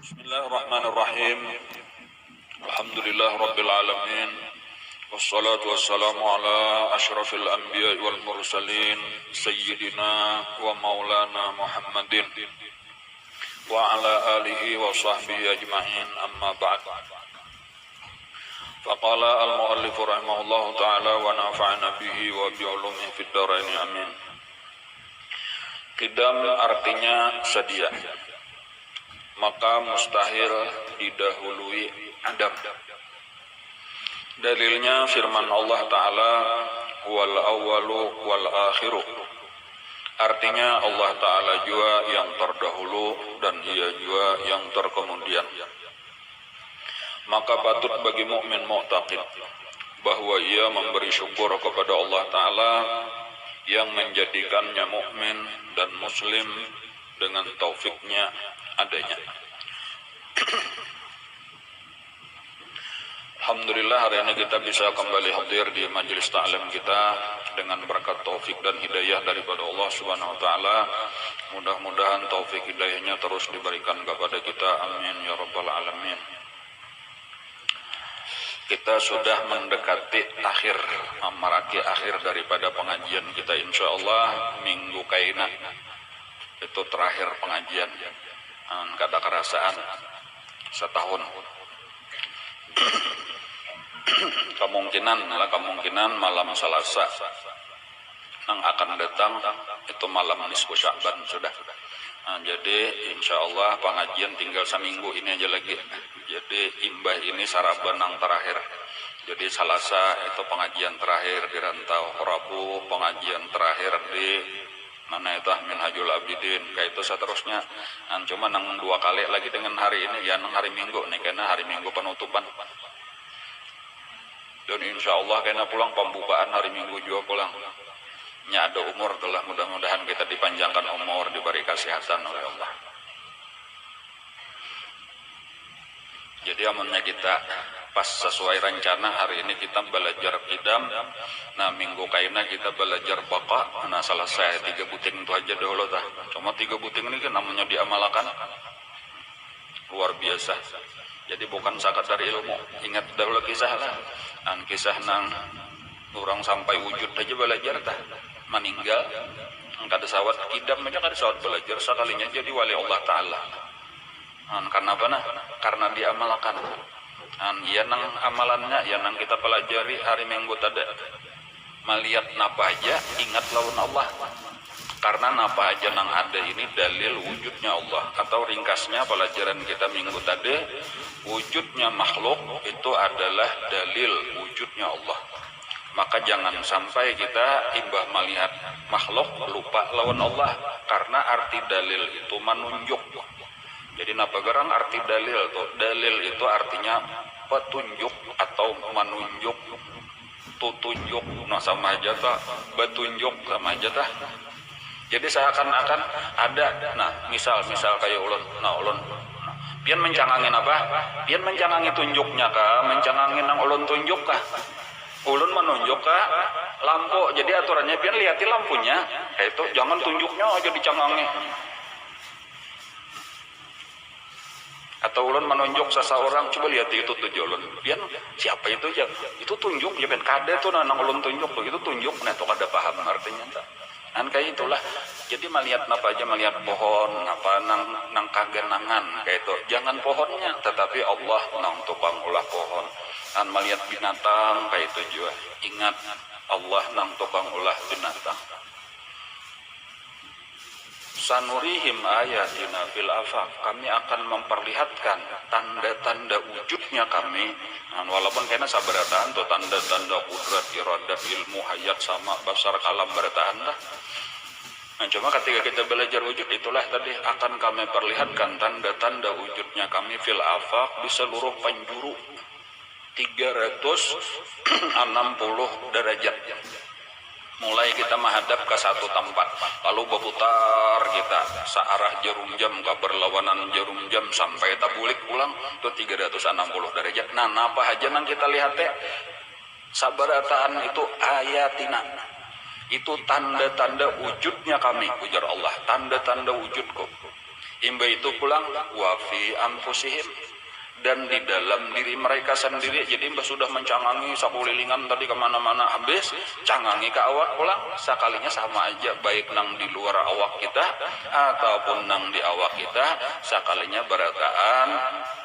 Bismillahirrahmanirrahim. Alhamdulillah rabbil alamin. Wassalatu wassalamu ala asyrafil anbiya'i wal mursalin sayyidina wa maulana Muhammadin wa ala alihi wa sahbihi ajma'in, amma ba'd. Faqala al-muallif rahimahullahu ta'ala wa nafa'ana bihi wa bi'ulumihi fid dharain, amin. Qidam artinya sedia, maka mustahil didahului adam. Dalilnya firman Allah Ta'ala, wal awwalu wal akhiru. Artinya Allah Ta'ala juga yang terdahulu dan ia juga yang terkemudian. Maka patut bagi mukmin mu'taqid bahwa ia memberi syukur kepada Allah Ta'ala yang menjadikannya mukmin dan muslim dengan taufiknya adanya. Alhamdulillah, hari ini kita bisa kembali hadir di majelis ta'lim kita dengan berkat taufik dan hidayah daripada Allah Subhanahu wa taala. Mudah-mudahan taufik hidayahnya terus diberikan kepada kita, amin ya rabbal alamin. Kita sudah mendekati akhir, memaraki akhir daripada pengajian kita, insyaallah minggu kaina itu terakhir pengajian. Kada kerasaan setahun. kemungkinan malam Selasa yang akan datang itu malam nisfu Sya'ban sudah. Jadi insyaallah pengajian tinggal seminggu ini aja lagi. Jadi imbah ini saraban yang terakhir. Jadi Selasa itu pengajian terakhir di Rantau, Rabu pengajian terakhir di mana itu Minhajul Abidin, kayak itu seterusnya. Cuma nang 2 kali lagi dengan hari ini ya, nang hari Minggu nih, karena hari Minggu penutupan. Dan insya Allah karena pulang pembukaan hari Minggu juga pulang. Nya ada umur telah, mudah-mudahan kita dipanjangkan umur, diberi kesehatan oleh Allah. Jadi amunnya kita pas sesuai rencana, hari ini kita belajar qidam, nah minggu kaina kita belajar baqa. Nah selesai 3 buting itu aja dahulu tah. Cuma 3 buting ini kan namanya diamalkan luar biasa. Jadi bukan sekadar ilmu. Ingat dahulu kisah lah, kisah nang orang sampai wujud aja belajar tah, meninggal kada sawat qidam aja, kada sawat belajar sekalinya jadi wali Allah Ta'ala. Karena apa nah? Karena diamalkan. Ya nang amalannya, ya nang kita pelajari hari Minggu tadi. Melihat napa aja ingat lawan Allah. Karena napa aja nang ada ini dalil wujudnya Allah. Atau ringkasnya pelajaran kita minggu tadi, wujudnya makhluk itu adalah dalil wujudnya Allah. Maka jangan sampai kita imbah melihat makhluk lupa lawan Allah. Karena arti dalil itu menunjuk. Jadi napa garang arti dalil tuh? Dalil itu artinya petunjuk atau menunjuk, tutunjuk, nah sama aja tah, betunjuk sama aja tah. Jadi seakan-akan ada, nah misal kayak ulun, pian mencangangin apa? Pian mencangangin tunjuknya kah? Mencangangin nang ulun tunjuk kah? Ulun menunjuk kah? Lampu. Jadi aturannya pian lihati lampunya, kayak itu jangan tunjuknya aja dicangangin. Atau ulun menunjuk seseorang, coba lihat itu tujuh ulun. Pian siapa itu ya? Itu tunjuk ya pian kada tuh nang ulun tunjuk tuh, itu tunjuk, nah tuh kada paham artinya tak. Kan kayak itulah. Jadi melihat apa aja, melihat pohon, apa nang kagenangan kayak itu. Jangan pohonnya, tetapi Allah nang tukang ulah pohon. Kan melihat binatang kayak itu juga. Ingat Allah nang tukang ulah binatang. Sanurihim ayatina fil afaq, kami akan memperlihatkan tanda-tanda wujudnya kami. Walaupun kena sabarataan tuh tanda-tanda kudrat, iradah, ilmu, hayat sama basar kalam berataan dah. Cuma ketika kita belajar wujud itulah tadi akan kami perlihatkan tanda-tanda wujudnya kami fil afaq di seluruh penjuru 360 derajat. Mulai kita menghadap ke satu tempat, lalu berputar kita searah jarum jam ke berlawanan jarum jam sampai tabulik pulang itu 360 derajat. Nah, apa aja nang kita lihat ya? Sabarataan itu ayatina. Itu tanda-tanda wujudnya kami, ujar Allah, tanda-tanda wujudku. Imba itu pulang wa fi anfusihim, dan di dalam diri mereka sendiri. Jadi mbah sudah mencangangi sakulilingan tadi kemana-mana habis, cangangi ke awak pulang, sekalinya sama aja, baik nang di luar awak kita ataupun nang di awak kita, sekalinya berataan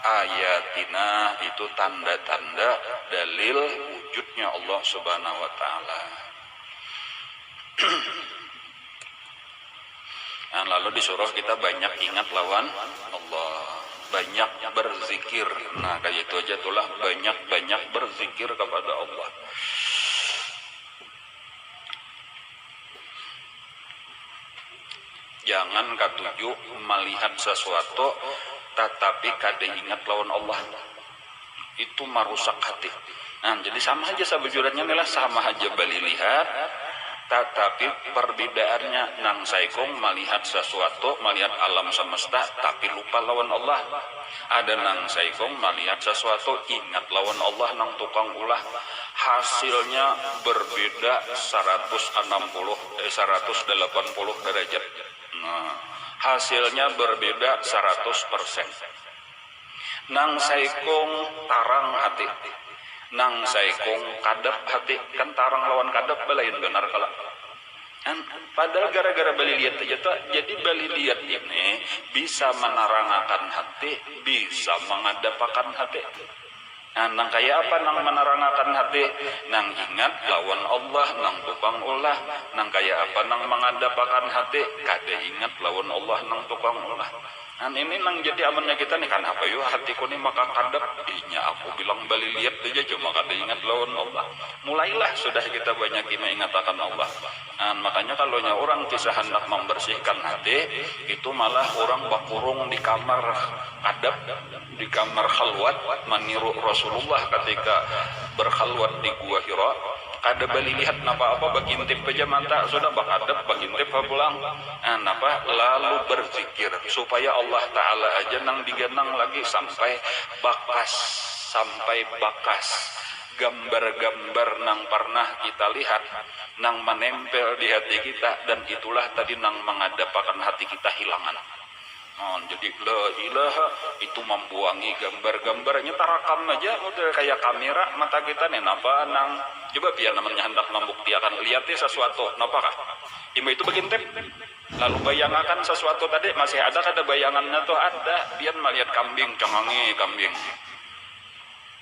ayatina, itu tanda-tanda dalil wujudnya Allah Subhanahu wa taala. Nah, lalu disuruh kita banyak ingat lawan Allah, banyak berzikir. Nah, kayak itu aja itulah, banyak berzikir kepada Allah. Jangan katuju melihat sesuatu tetapi kade ingat lawan Allah, itu merusak hati. Nah, jadi sama aja sabujurnya nih lah, sama aja bali lihat, tetapi perbedaannya nang saikong melihat sesuatu, melihat alam semesta tapi lupa lawan Allah. Ada nang saikong melihat sesuatu ingat lawan Allah, nang tukang ulah, hasilnya berbeda 180 derajat. Nah, hasilnya berbeda 100%. Nang saikong tarang hati, nang saikong kadep hati, kan tarang lawan kadep belain benar kala. Padahal gara-gara bali lihat aja tuh, jadi bali lihat ini bisa menerangakan hati, bisa mengadapakan hati. Nah, nang kayak apa nang menerangakan hati? Nang ingat lawan Allah, nang tukang ulah. Nang kayak apa nang mengadapakan hati? Kade ingat lawan Allah, nang tukang ulah. Nah, ini nang jadi amannya kita nih, kan apa yuk hatiku nih maka kadap, inya aku bilang bali lihat aja cuma kada ingat lawan Allah. Mulailah sudah kita banyak mengatakan Allah. Nah, makanya kalau orang kisah hendak membersihkan hati, itu malah orang bakurung di kamar adab, di kamar khalwat, meniru Rasulullah ketika berkhalwat di Gua Hira. Kada bali lihat napa-apa, bagintip aja mata sudah bakadap, bagintip pulang. Nah, napa lalu berzikir supaya Allah Ta'ala aja nang digenang lagi sampai bakas gambar-gambar nang pernah kita lihat, nang menempel di hati kita, dan itulah tadi nang mengadapakan hati kita hilangan. Oh, jadi la ilaha itu membuangi gambar-gambarnya, tarakam aja udah kayak kamera mata kita nih, napa nang coba biar namanya hendak membuktikan lihatnya sesuatu, napa kah? Ima itu begintip, lalu bayangakan sesuatu tadi masih ada kada bayangannya tuh ada, dia melihat kambing, cangangi kambing.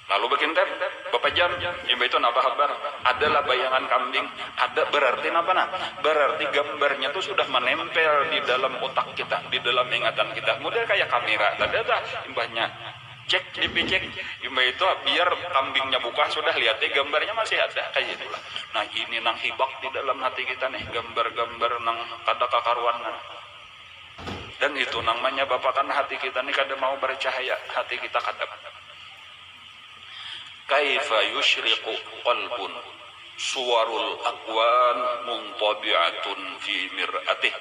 Lalu begintip, bapak jam, ima itu napa kabar? Adalah bayangan kambing, ada berarti napa nah? Berarti gambarnya tuh sudah menempel di dalam otak kita, di dalam ingatan kita. Model kayak kamera, tadi ada imbahnya. Cek, dipicek, imba itu biar kambingnya buka sudah lihatnya gambarnya masih ada kayak itulah. Nah, ini nang hibak di dalam hati kita nih, gambar-gambar nang kada kakaruan. Dan itu namanya bapakan hati kita nih kada mau bercahaya, hati kita kadap. Kaifa yushriqu qalbun suwarul akwan muntabi'atun fi mir'atih.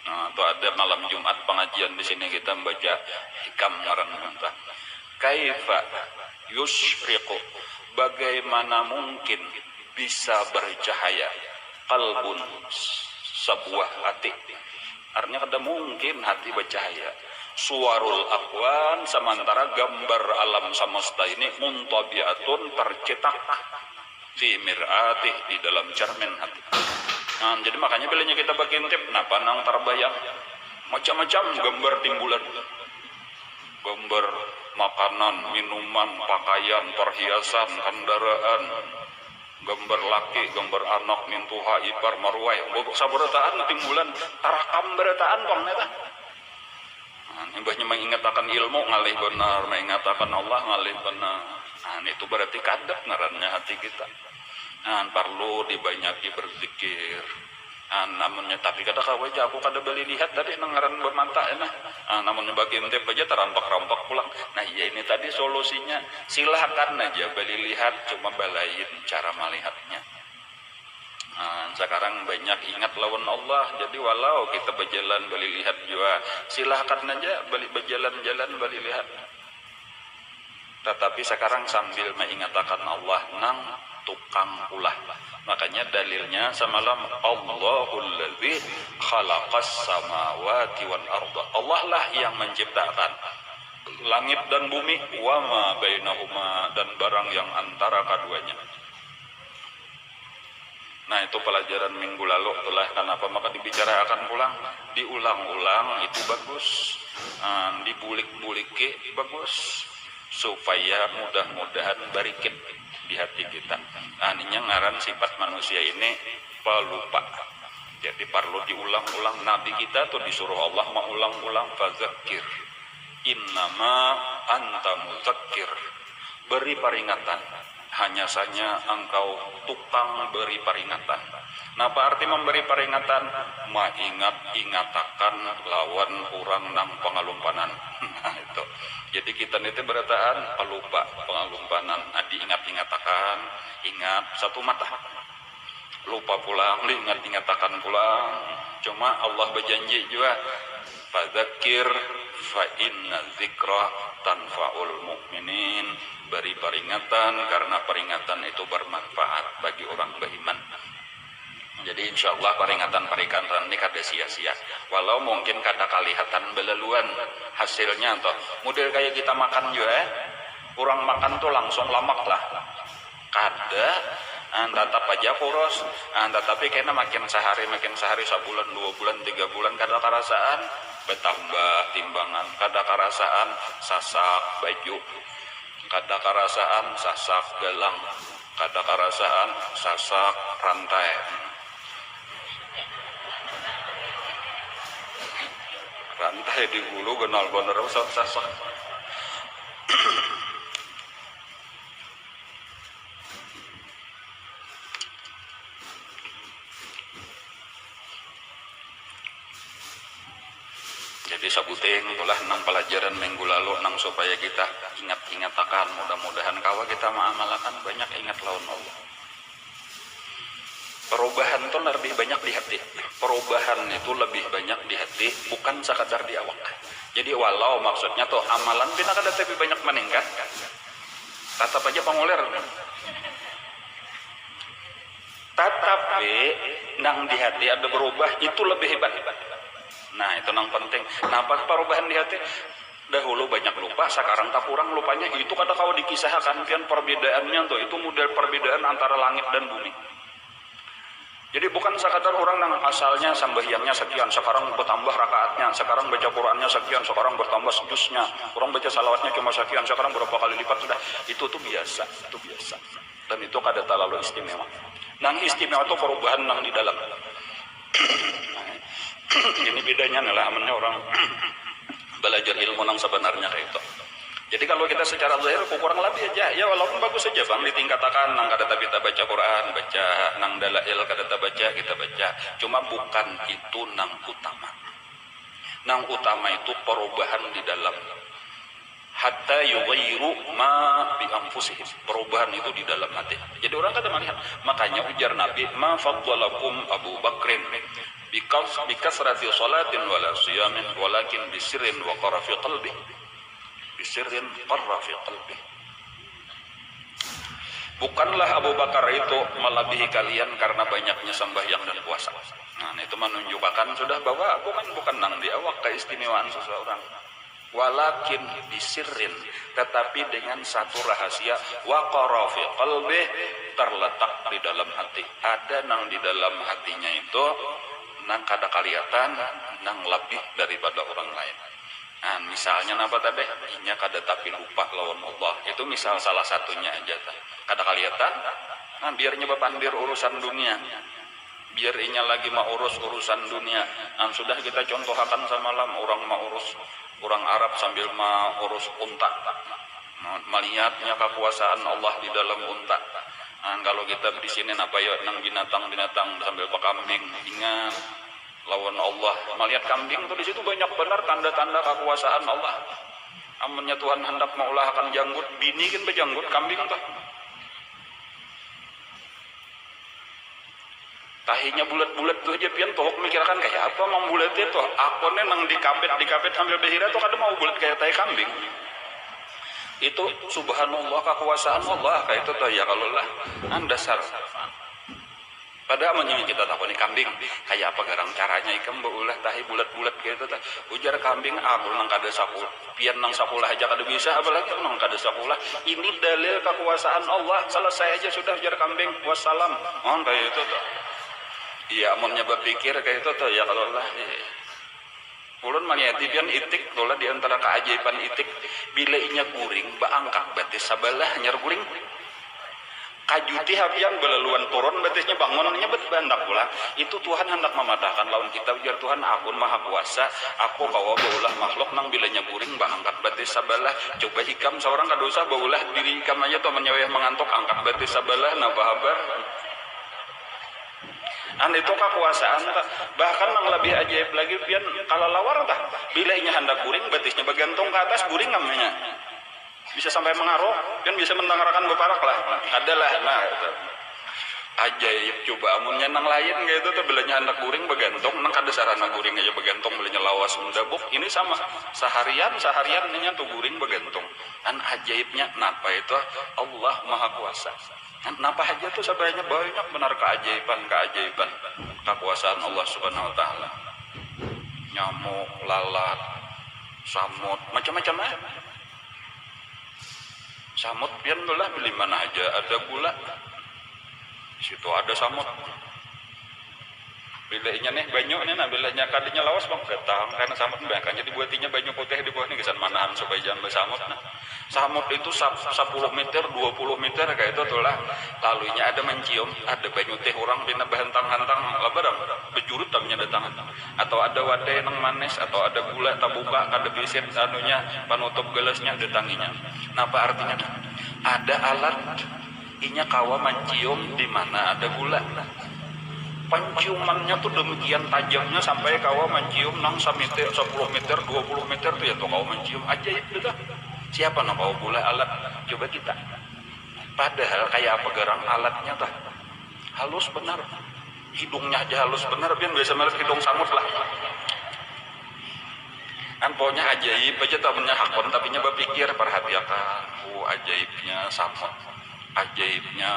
Nah, itu ada malam Jumat pengajian di sini kita membaca hikam ngaran. Kaifa yushriqu, bagaimana mungkin bisa bercahaya, qalbun sebuah hati. Artinya kada mungkin hati bercahaya. Suwarul akwan, sementara gambar alam semesta ini muntabiatun, tercetak fi mir'atih, di dalam cermin hati. Nah, jadi makanya bilanya kita bagian tip, napa nang terbayang macam-macam gambar timbulan, gambar makanan, minuman, pakaian, perhiasan, kendaraan, gambar laki, gambar anak, mintuha, ipar, marwai, bobok sabarataan timbulan, tarakam berataan pang neta. Imbahnya mengingatakan ilmu ngalih benar, mengingatakan Allah ngalih benar. Nah, itu berarti kadap ngarannya hati kita. Nah, perlu dibanyaki berzikir. Nah, namunnya tapi kata kau aja aku kada beli lihat tadi ngaran bermanta nah. Namunnya bagian tep aja terampak-rampak pulang. Nah, ya ini tadi solusinya, silakan aja beli lihat, cuma balain cara melihatnya. Nah, sekarang banyak ingat lawan Allah, jadi walau kita berjalan beli lihat juga, silahkan aja berjalan-jalan beli lihat. Tetapi sekarang sambil mengatakan Allah nang tukang ulah. Makanya dalilnya samalam Allahul ladzi khalaqas samawati wal arda. Allah lah yang menciptakan langit dan bumi, wa ma bainahuma, dan barang yang antara keduanya. Nah, itu pelajaran minggu lalu. Itulah kenapa maka dibicarakan pulang, diulang-ulang itu bagus, dibulik-bulik bagus, supaya mudah-mudahan barikin di hati kita. Aninya ngaran sifat manusia ini pelupa. Jadi perlu diulang-ulang. Nabi kita tuh disuruh Allah mengulang-ulang, fadzakir innama anta muzakkir, beri peringatan, hanya saja engkau tukang beri peringatan. Nah, apa arti memberi peringatan? Ingatakan lawan orang nang pengalumpanan. Nah, itu. Jadi kita nanti berataan pelupa pengalumpanan. Diingat-ingatakan, ingat satu mata. Lupa pulang, diingat-ingatakan pulang. Cuma Allah berjanji juga, fadzakir fa inna dzikra tanfa'ul mu'minin, beri peringatan karena peringatan itu bermanfaat bagi orang beriman. Jadi insya Allah peringatan-peringatan ini kada sia-sia. Walau mungkin kada kelihatan belaluan hasilnya toh. Model kayak kita makan juga, orang makan tuh langsung lamak lah. Kada tetap aja kurus, tetapi kayaknya makin sehari sebulan, 2 bulan, 3 bulan kada kerasaan bertambah timbangan, kada kerasaan sasak baju, kada kerasaan sasak gelang, kada kerasaan sasak rantai. Rantai di hulu genal bener sasak. Jadi sabuting itulah nang pelajaran minggu lalu nang supaya kita ingat-ingatakan, mudah-mudahan kawa kita mengamalkan banyak ingat lawan Allah. Perubahan itu lebih banyak di hati. Perubahan itu lebih banyak di hati, bukan sekadar di awak. Jadi walau maksudnya tuh amalan bina kada lebih banyak meningkat, tetap aja pengulir. Tetapi nang di hati ada berubah itu lebih hebat. Nah, itu nang penting. Nampak perubahan di hati? Dahulu banyak lupa, sekarang tak kurang lupanya. Itu kata kau dikisahkan pian perbedaannya tuh, itu model perbedaan antara langit dan bumi. Jadi bukan sekadar orang nang asalnya sambahyangnya sekian, sekarang bertambah rakaatnya, sekarang baca Qur'annya sekian, sekarang bertambah juznya, orang baca salawatnya cuma sekian, sekarang berapa kali lipat sudah. Itu tuh biasa, itu biasa. Dan itu kada terlalu istimewa. Nang istimewa itu perubahan nang di dalam. Ini bedanya adalah amannya orang belajar ilmu nang sebenarnya kayak itu. Jadi kalau kita secara zahir kurang lebih aja, ya walaupun bagus saja bang ditingkatakan nang kada kita baca Quran, baca nang dalail kada baca, kita baca. Cuma bukan itu nang utama. Nang utama itu perubahan di dalam. Hatta yughayyiru ma bi anfusihim. Perubahan itu di dalam hati. Jadi orang kada melihat. Makanya ujar Nabi, ma faddalakum Abu Bakrin bikasrati salatin wala siyamin walakin bisirrin wa qara fi qalbi. Bisirrin qara fi qalbi. Bukanlah Abu Bakar itu melebihi kalian karena banyaknya sembahyang dan puasa. Nah, itu menunjukkan sudah bahwa bukan nang di awak keistimewaan seseorang. Walakin bisirrin, tetapi dengan satu rahasia, wa qara fi qalbi, terletak di dalam hati. Ada nang di dalam hatinya itu nang kada kelihatan, nang lebih daripada orang lain. Nah, misalnya apa tadi? Inya kada tapi lupa lawan Allah. Itu misal salah satunya aja. Kada kelihatan, nah biar nyoba pandir urusan dunia. Biar inya lagi mau urus urusan dunia. Nah, sudah kita contohkan semalam orang mau urus orang Arab sambil mau urus unta. Melihatnya kekuasaan Allah di dalam unta. Nah, kalau kita di sini apa ya nang binatang-binatang sambil kambing, ingat lawan Allah. Melihat kambing tuh di situ banyak benar tanda-tanda kekuasaan Allah. Amunnya Tuhan hendak maulahkan janggut, bini kan berjanggut kambing tuh. Tahinya bulat-bulat tuh aja pian tohok mikirkan kayak apa mau bulat itu. Akonnya nang dikapet sambil behira tuh kada mau bulat kayak tahi kambing. Itu subhanallah kekuasaan Allah kayak itu tuh ya kalau lah anda dasar. Padahal menyanyi kita tahu nih kambing kayak apa garang caranya ikan beulah tahi bulat-bulat gitu tah. Ujar kambing aku nang kada sakulah. Pian nang sakulah aja kada bisa apalagi nang kada sakulah. Ini dalil kekuasaan Allah. Selesai aja sudah ujar kambing. Wassalam. Oh kayak itu tuh. Iya amunnya berpikir kayak itu tuh ya kalau lah. Ulun mangiyati pian itik tola di antara keajaiban itik bila inya guring baangkat batis sabalah nyar guring. Kajuti hapian belaluan turun batisnya bangun nyebet bandak pula itu Tuhan hendak mematahkan lawan kita biar Tuhan akun maha kuasa aku kawa baulah makhluk nang bilanya guring angkat batis sabalah coba hikam seorang kadosa baulah diri hikam aja tuh menyaweh mengantuk angkat batis sabalah napa habar itu kekuasaan bahkan nang lebih ajaib lagi pian kalau lawar tah bila inya hendak guring batisnya bergantung ke atas guring namanya bisa sampai mengaruh kan bisa mendengarkan beparak lah adalah nah itu. Ajaib coba amunnya nang lain kayak itu tuh bilanya anak guring bergantung nang kada sarana guring aja bergantung bilanya lawas mendabuk ini sama seharian nya tuh guring bergantung kan ajaibnya napa itu Allah maha kuasa kan napa aja tuh sebenarnya banyak benar keajaiban kekuasaan Allah subhanahu wa ta'ala nyamuk lalat samut macam-macam samut pian lah beli mana aja ada gula di situ ada samut bilanya nih banyu nih nah bilanya kadinya lawas bang ketang karena samut bahkan jadi buatinya banyu putih di bawah nih kesan manahan supaya jangan bersamut nah samut itu 10 meter 20 meter kayak itu tuh lah lalunya ada mencium ada banyu teh orang pina bahentang-hentang lebarang bejurut tamnya datang atau ada wadai nang manis atau ada gula tabuka kada bisit anunya panutup gelasnya datanginya nah apa artinya ada alat inya kawa mencium di mana ada gula penciumannya tuh demikian tajamnya sampai kawa mencium nang 1 meter 10 meter 20 meter tuh ya tuh kawa mencium ajaib gitu siapa nang kawa gula alat coba kita padahal kayak apa garang alatnya tah halus benar hidungnya aja halus benar pian biasa merek hidung samut lah kan pokoknya ajaib aja tamunya hakon tapi nya berpikir perhatikan ajaibnya samut ajaibnya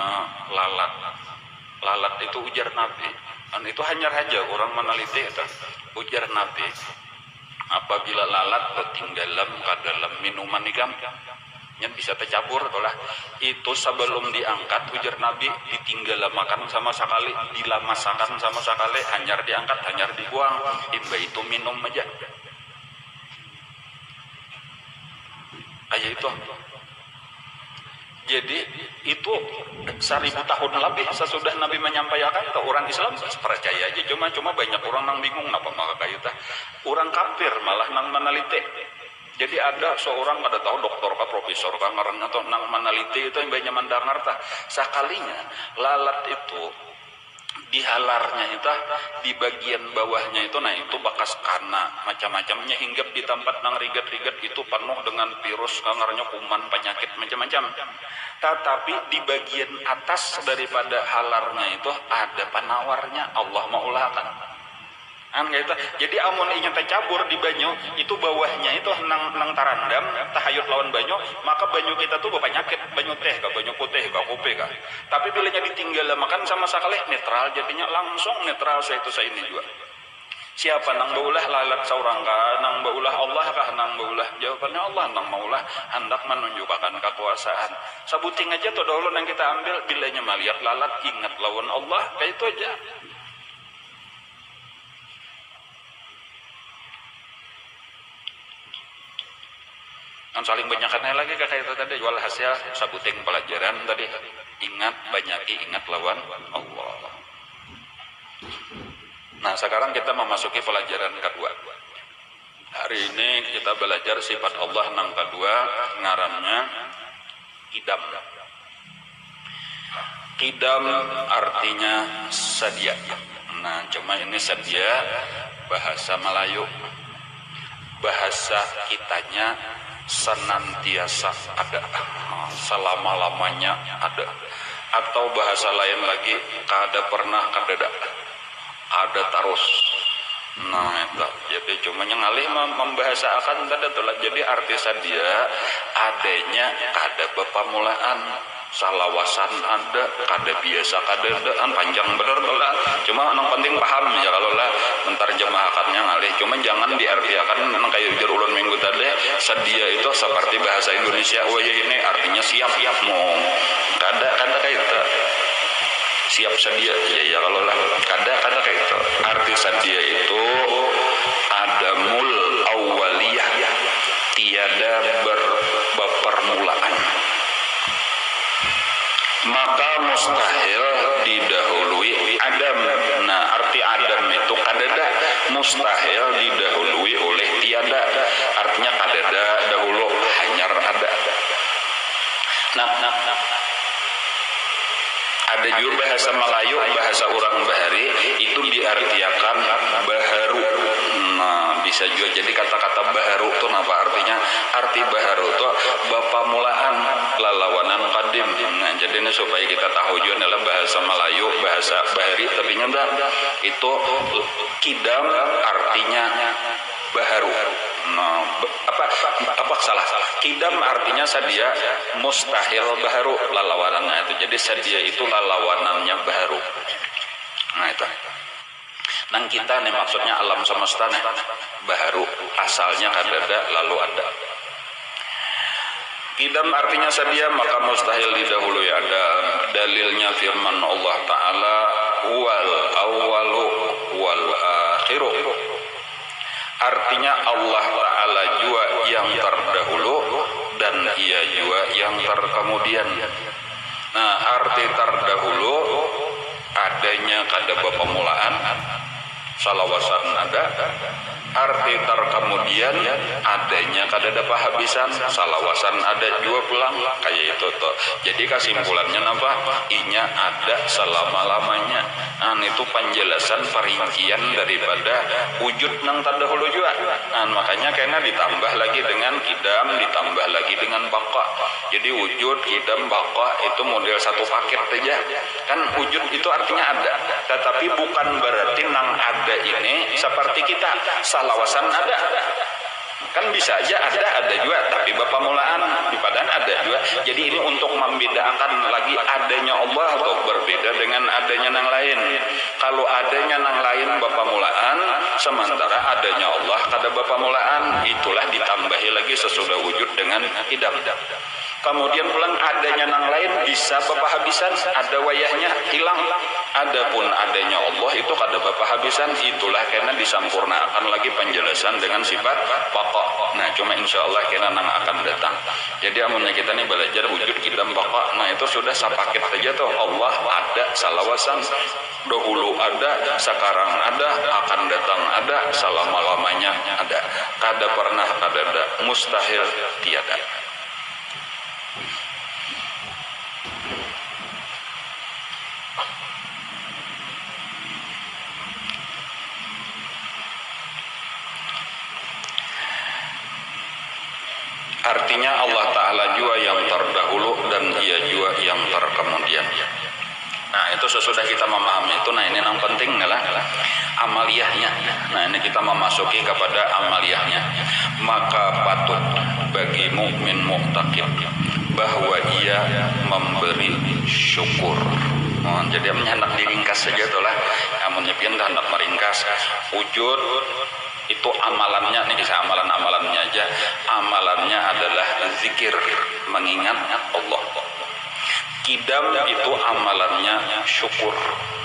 lalat itu ujar Nabi dan itu hanya saja orang meneliti itu ujar Nabi apabila lalat ketinggalan ke dalam minuman ikam yang bisa tercampur itulah itu sebelum diangkat ujar Nabi ditinggal makan sama sekali dilamasakan sama sekali hanyar diangkat hanyar dibuang imba itu minum aja kayak itu. Jadi itu 1000 tahun lebih sesudah Nabi menyampaikan ke orang Islam percaya aja cuma banyak orang nang bingung kenapa maka kayu tah orang kafir malah nang meneliti. Jadi ada seorang pada tahu dokter ka profesor ka ngaranna atau nang meneliti itu yang banyak mendengar tah sakalinya lalat itu di halarnya itu di bagian bawahnya itu nah itu bekas kana macam-macamnya hinggap di tempat nang rigat-rigat itu penuh dengan virus kangarnya kuman penyakit macam-macam tetapi di bagian atas daripada halarnya itu ada penawarnya Allah maulakan kan gitu. Jadi amun ingin tercabur di banyu itu bawahnya itu nang tarandam tahayut lawan banyu maka banyu kita tuh penyakit banyu teh ke banyu putih ke kopi kah tapi bilanya ditinggal makan sama sekali netral jadinya langsung netral saya itu saya ini juga siapa nang baulah lalat seorang kah nang baulah Allah kah nang baulah jawabannya Allah nang maulah hendak menunjukkan kekuasaan sabuting aja tuh dahulu yang kita ambil bilanya melihat lalat ingat lawan Allah kayak itu aja. Saling banyakkannya lagi kayak itu tadi jual hasil sabuting pelajaran tadi ingat lawan Allah. Nah sekarang kita memasuki pelajaran kedua. Hari ini kita belajar sifat Allah nang kedua ngarannya Qidam. Qidam artinya sedia. Nah cuma ini sedia bahasa Melayu, bahasa kitanya senantiasa ada, selama-lamanya ada, atau bahasa lain lagi kada pernah kadada, ada terus. Nah itu jadi cuma yang ngalih membahasakan tadi tuh lah. Jadi arti sadia adanya kada pepamulaan salawasan ada kada biasa kada daan panjang bener tuh lah. Cuma yang penting paham ya kalau lah menterjemahkannya ngalih. Cuma jangan diartikan memang kayak ujar ulun minggu tadi sadia itu seperti bahasa Indonesia. Oh ya ini artinya siap-siap mau kada kayak itu. Siap sedia ya kalau lah kada kayak itu. Arti sedia itu adamul awaliyah, tiada berpermulaan, maka mustahil didahului adam. Nah arti adam itu kadada, mustahil didahului oleh tiada, artinya kadada dahulu hanyar ada. Nah ada juga bahasa Melayu, bahasa orang Bahari itu diartikan baharu. Nah bisa juga jadi kata-kata baharu itu apa artinya? Arti baharu itu bapa mulaan lalawanan kadim. Nah jadi ini supaya kita tahu juga dalam bahasa Melayu, bahasa Bahari tapi nyanda itu kidam artinya baharu. Nah, apa salah kidam artinya sadia mustahil baharu lalawanannya itu. Jadi sadia itu lalawanannya baharu. Nah itu nang kita nih maksudnya alam semesta nih baharu asalnya kadada lalu ada. Kidam artinya sadia maka mustahil didahului ada. Dalilnya firman Allah Ta'ala wal awwalu wal akhiru. Artinya Allah Ta'ala juga yang terdahulu dan ia juga yang terkemudian. Nah arti terdahulu adanya kada pemulaan salawasan ada. Arti terkemudian adanya kada ada pahabisan salawasan ada juga pulang kayak itu tuh. Jadi kesimpulannya apa? Inya ada selama-lamanya. Nah itu penjelasan perincian daripada wujud nang terdahulu juga. Nah makanya karena ditambah lagi dengan kidam, ditambah lagi dengan baqa. Jadi wujud, kidam, baqa itu model satu paket aja. Kan wujud itu artinya ada, tetapi bukan berarti nang ada ini seperti kita salawasan ada. Kan bisa aja ada juga, tapi bapak mulaan di padan ada juga. Jadi ini untuk membedakan lagi adanya Allah atau berbeda dengan adanya nang lain. Kalau adanya nang lain bapak mulaan, sementara adanya Allah kada bapak mulaan, itulah ditambahi lagi sesudah wujud dengan idam. Kemudian pulang adanya nang lain bisa bapak habisan, ada wayahnya hilang. Adapun adanya Allah itu kada bapak habisan, itulah karena disampurnakan lagi penjelasan dengan sifat baqa. Nah cuma insya Allah karena nang akan datang. Jadi amunnya kita nih belajar wujud kidam baqa, nah itu sudah sapaket saja tuh. Allah ada salawasan, dahulu ada, sekarang ada, akan datang ada, selama-lamanya ada. Kada pernah kada ada, mustahil tiada. Artinya Allah Ta'ala juga yang terdahulu dan ia juga yang terkemudian. Nah itu sesudah kita memahami itu, nah ini yang penting adalah amaliyahnya. Nah ini kita memasuki kepada amaliyahnya. Maka patut bagi mukmin mu'taqid bahwa ia memberi syukur. Jadi hendak diringkas saja itulah. Amunnya pian hendak meringkas wujud itu amalannya nih, bisa amalannya aja. Amalannya adalah zikir, mengingat Allah. Kidam itu amalannya syukur.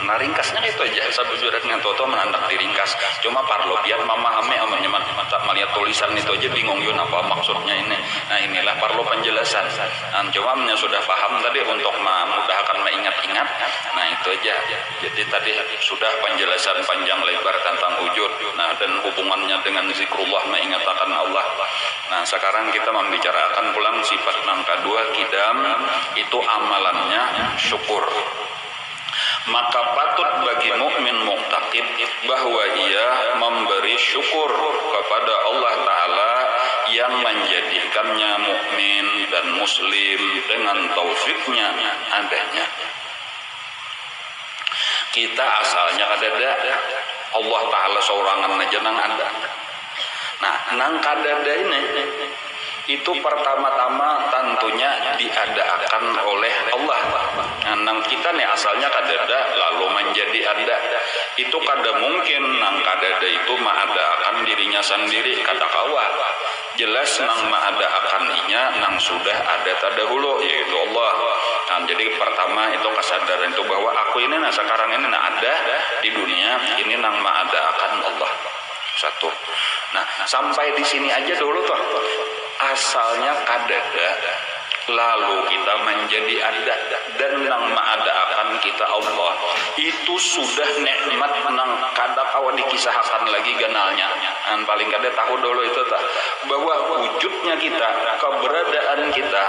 Nah ringkasnya itu aja. Sabujurnya dengan toto menandak diringkas. Cuma parlo biar memahami amannya mantap melihat tulisan itu aja bingung yun apa maksudnya ini. Nah inilah parlo penjelasan. Nah, cuma sudah paham tadi untuk memudahkan mengingat-ingat. Nah itu aja. Jadi tadi sudah penjelasan panjang lebar tentang wujud. Nah dan hubungannya dengan zikrullah mengingatkan Allah. Nah sekarang kita membicarakan pulang sifat yang kedua kidam itu amalannya syukur. Maka patut bagi mukmin muqtaqid bahwa ia memberi syukur kepada Allah Ta'ala yang menjadikannya mukmin dan muslim dengan taufiknya adanya. Kita asalnya kadada Allah Ta'ala seorangan aja nang ada. Nah, nang kadada ini itu pertama-tama tentunya diadakan oleh Allah. Nah, nang kita nih asalnya kadada lalu menjadi ada. Itu kada mungkin nang kadada itu mengadakan dirinya sendiri kada kawa. Jelas nang mengadakan inya nang sudah ada terdahulu yaitu Allah. Nah, jadi pertama itu kesadaran itu bahwa aku ini nah sekarang ini nah ada di dunia ini nang mengadakan Allah. Satu. Nah, sampai di sini aja dulu tuh. Asalnya kadada, lalu kita menjadi ada dan nang mengadakan kita Allah. Itu sudah nikmat nang kada kawan dikisahkan lagi ganalnya. An paling kada tahu dulu itu tak bahwa wujudnya kita, keberadaan kita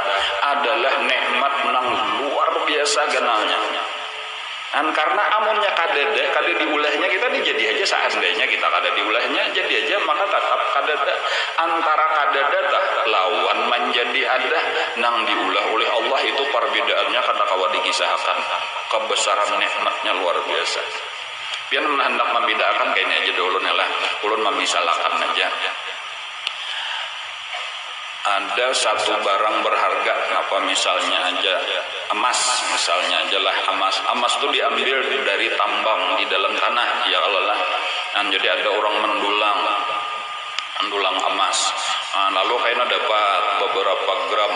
adalah nikmat nang luar biasa ganalnya. Dan karena amunnya kadada diulahnya kita dijadi aja seandainya kita kada diulahnya jadi aja maka tetap kadada antara kadada lawan menjadi ada nang diulah oleh Allah itu perbedaannya kada kawa dikisahkan kebesaran nikmatnya luar biasa. Biar hendak membedakan kayaknya aja dulu nih lah ulun memisahkan aja. Ada satu barang berharga apa misalnya aja emas misalnya aja lah emas itu diambil dari tambang di dalam tanah ya Allah lah. Dan jadi ada orang mendulang emas lalu kayaknya dapat beberapa gram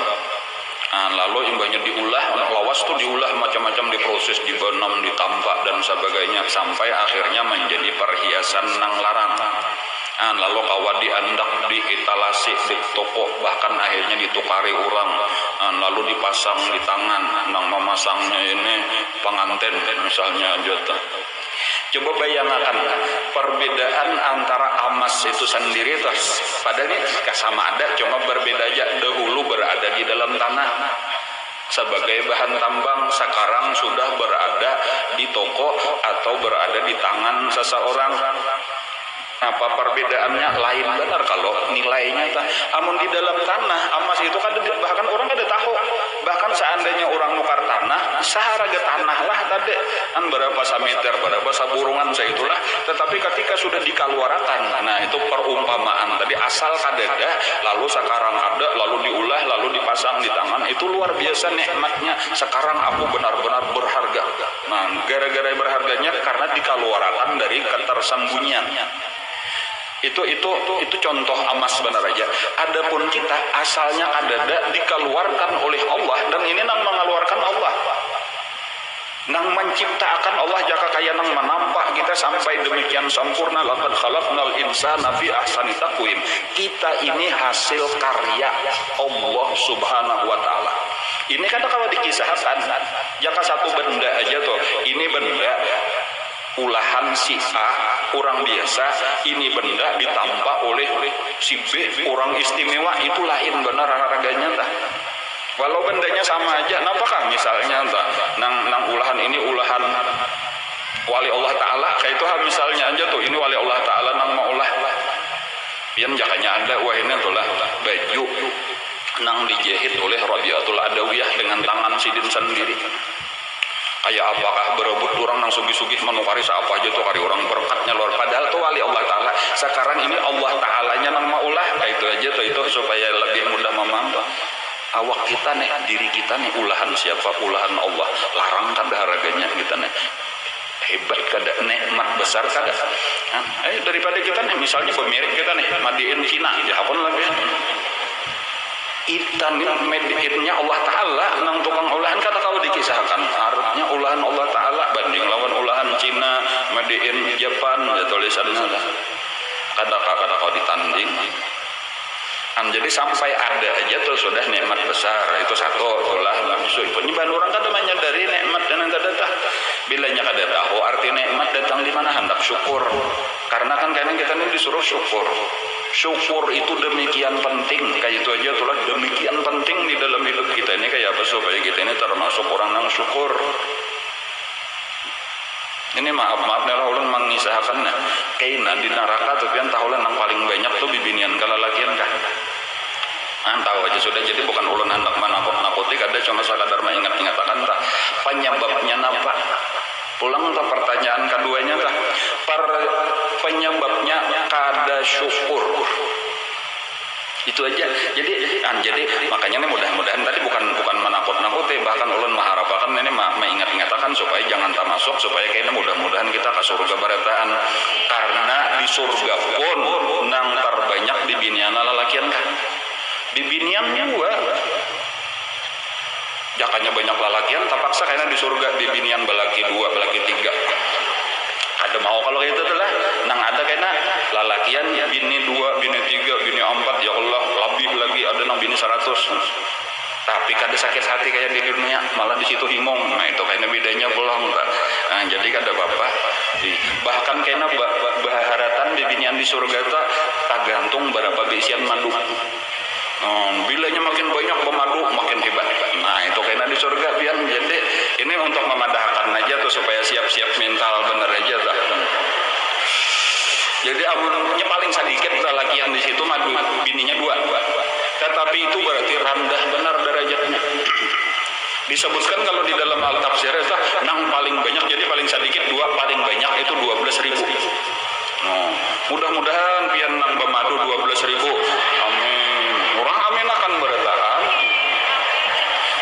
lalu imbahnya diulah lawas tuh diulah macam-macam diproses dibenam ditampak dan sebagainya sampai akhirnya menjadi perhiasan nang larang. Lalu kawan diandak di etalasi di toko bahkan akhirnya ditukari orang lalu dipasang di tangan nang memasangnya ini pengantin misalnya aja. Coba bayangkan perbedaan antara emas itu sendiri tuh padahal ini sama ada cuma berbeda aja dahulu berada di dalam tanah sebagai bahan tambang sekarang sudah berada di toko atau berada di tangan seseorang. Apa perbedaannya lain benar kalau nilainya amun di dalam tanah emas itu kan bahkan orang kada tahu bahkan seandainya orang nukar tanah seharga tanah lah tadi kan berapa sameter berapa saburungan seitulah tetapi ketika sudah dikeluarkan nah itu perumpamaan tadi asal kadada lalu sekarang ada lalu diulah lalu dipasang di tangan itu luar biasa nikmatnya sekarang aku benar-benar berharga. Nah gara-gara berharganya karena dikeluarkan dari ketersembunyian. Itu contoh emas benar aja. Adapun kita asalnya kadada dikeluarkan oleh Allah dan ini nang mengeluarkan Allah. Nang menciptakan Allah jaka kaya nang menampak kita sampai demikian sempurna laqad khalaqnal insana fi ahsani taqwim. Kita ini hasil karya Allah Subhanahu wa taala. Ini kan kalau dikisahkan jaka satu benda aja tuh, ini benda ulahan si A orang biasa, ini benda ditampak oleh si B orang istimewa, itu lain benar harganya tah. Walau bendanya sama aja, nampakah misalnya tah nang ulahan ini ulahan wali Allah Ta'ala kayak itu misalnya aja tuh ini wali Allah Ta'ala nang mau ulah pian jakanya ada wah ini tuh lah baju nang dijahit oleh Rabi'atul Adawiyah dengan tangan sidin sendiri. Kayak apakah berebut orang nang sugih-sugih menukari apa aja tuh kari orang berkatnya luar padahal tuh wali Allah Ta'ala sekarang ini Allah Ta'alanya nang maulah kayak itu aja tuh itu supaya lebih mudah memahami awak kita nih diri kita nih ulahan siapa ulahan Allah larang kada harganya kita nih hebat kada nikmat besar kada daripada kita nih misalnya pemilik kita nih madiin Cina Jepun lagi itan meditnya Allah Ta'ala nang tukang olahan kata kau dikisahkan artinya olahan Allah Ta'ala banding lawan olahan Cina mediin Jepang ya tulisannya kata kau ditanding jadi sampai ada aja tuh sudah nikmat besar itu satu itulah langsung penyebaran orang kada menyadari nikmat dan kada tahu bilanya kada tahu arti nikmat datang di mana hendak syukur karena kan kadang kita ini disuruh syukur itu demikian penting kayak itu aja tuh demikian penting di dalam hidup kita ini kayak apa supaya kita ini termasuk orang yang syukur. Ini maaf nih lah ulun mengisahkan kaina di neraka tuh pian tahulah nang paling banyak tuh bibinian kalalakian kan. Tahu aja sudah jadi bukan ulun hendak menakut-nakuti ada cuma sekadar mengingat-ingatkan tah penyebabnya napa. Pulang ke pertanyaan keduanya tah penyebabnya kada syukur. Itu aja. Jadi makanya ini mudah-mudahan tadi bukan menakut-nakuti, bahkan ulun mengharapkan ini mengingat-ingatakan supaya jangan termasuk, supaya kayaknya mudah-mudahan kita ke surga baretaan. Karena di surga pun nang terbanyak di binian lalakian kan. Di binian juga jakanya banyak lalakian, terpaksa karena di surga di binian balaki 2, balaki 3. Ada mau kalau gitu tuh lah, nang ada kena lalakian bini 2, bini 3, bini 4, ya Allah lebih lagi ada nang bini 100. Tapi kada sakit hati kayak di dunia, malah di situ himong. Nah itu kayaknya bedanya pulang. Nah jadi kada apa-apa. Bahkan kayaknya baharatan di binian di surga itu tergantung berapa bisian madu. Bilanya makin banyak pemadu makin hebat. Nah itu kayaknya di surga pian. Jadi ini untuk memadahkan aja tuh supaya siap-siap mental bener aja dah. Jadi amunnya paling sedikit lalakian di situ madu bininya 2. Tetapi itu berarti rendah benar derajatnya. Disebutkan kalau di dalam al-tafsir itu nang paling banyak, jadi paling sedikit 2, paling banyak itu 12.000. Mudah-mudahan pian nang pemadu 12.000. Amin. Orang amin akan bertahan.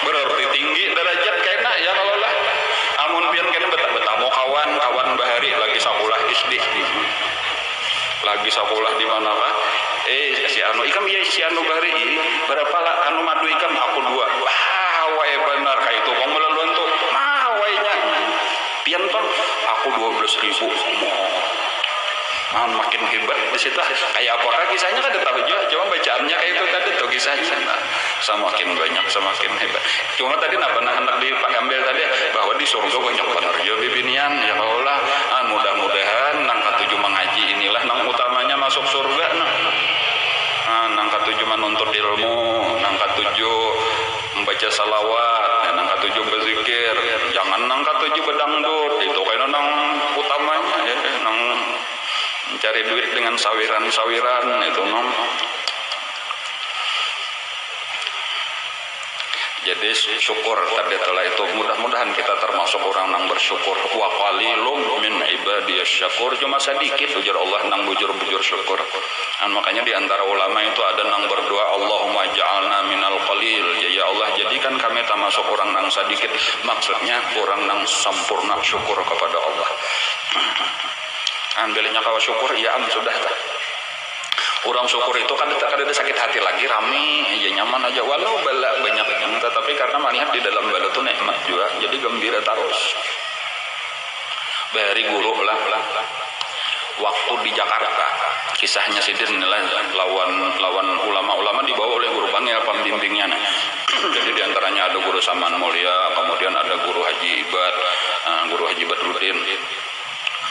Berarti tinggi derajat kena ya kalau lah. Amun pian kena betah mau kawan bahari lagi sekolah SD. Lagi sekolah di mana Pak? Si anu ikam ya si anu bahari berapa lah anu madu ikam aku 2. Wah, wae benar kayak itu kong melaluan tuh. Mah wainya. Pian pun aku 12.000. Makin hebat di situ. Kayak apakah kisahnya kan tahu juga, cuma bacaannya kayak itu tadi tuh kisahnya. Nah, semakin banyak semakin hebat. Cuma tadi hendak diambil tadi bahwa di surga banyak benar ya bibinian ya Allah. Mudah-mudahan nang katuju mengaji inilah nang utamanya masuk surga nang katuju menuntut ilmu, nang katuju membaca salawat, nang katuju berzikir, jangan nang katuju bedangdut. Itu kayaknya nang utamanya ya, nang mencari duit dengan sawiran-sawiran itu nom. Jadi syukur tadi telah itu mudah-mudahan kita termasuk orang yang bersyukur. Wa qalilum min ibadiyasy syakur, cuma sedikit ujar Allah nang bujur-bujur syukur. Makanya di antara ulama itu ada nang berdoa Allahumma ja'alna minal qalil. Ya Allah jadikan kami termasuk orang nang sedikit. Maksudnya orang nang sempurna syukur kepada Allah. Ambilnya kawa syukur ya sudah tak. Orang syukur itu kan ada sakit hati lagi rame ya nyaman aja walau bala banyak tetapi karena melihat di dalam bala itu nikmat juga jadi gembira terus. Dari guru lah waktu di Jakarta kisahnya Sidin lawan ulama-ulama dibawa oleh guru bangil pembimbingnya. Jadi diantaranya ada guru Saman Mulia, kemudian ada guru Haji Ibad, guru Haji Badrudin.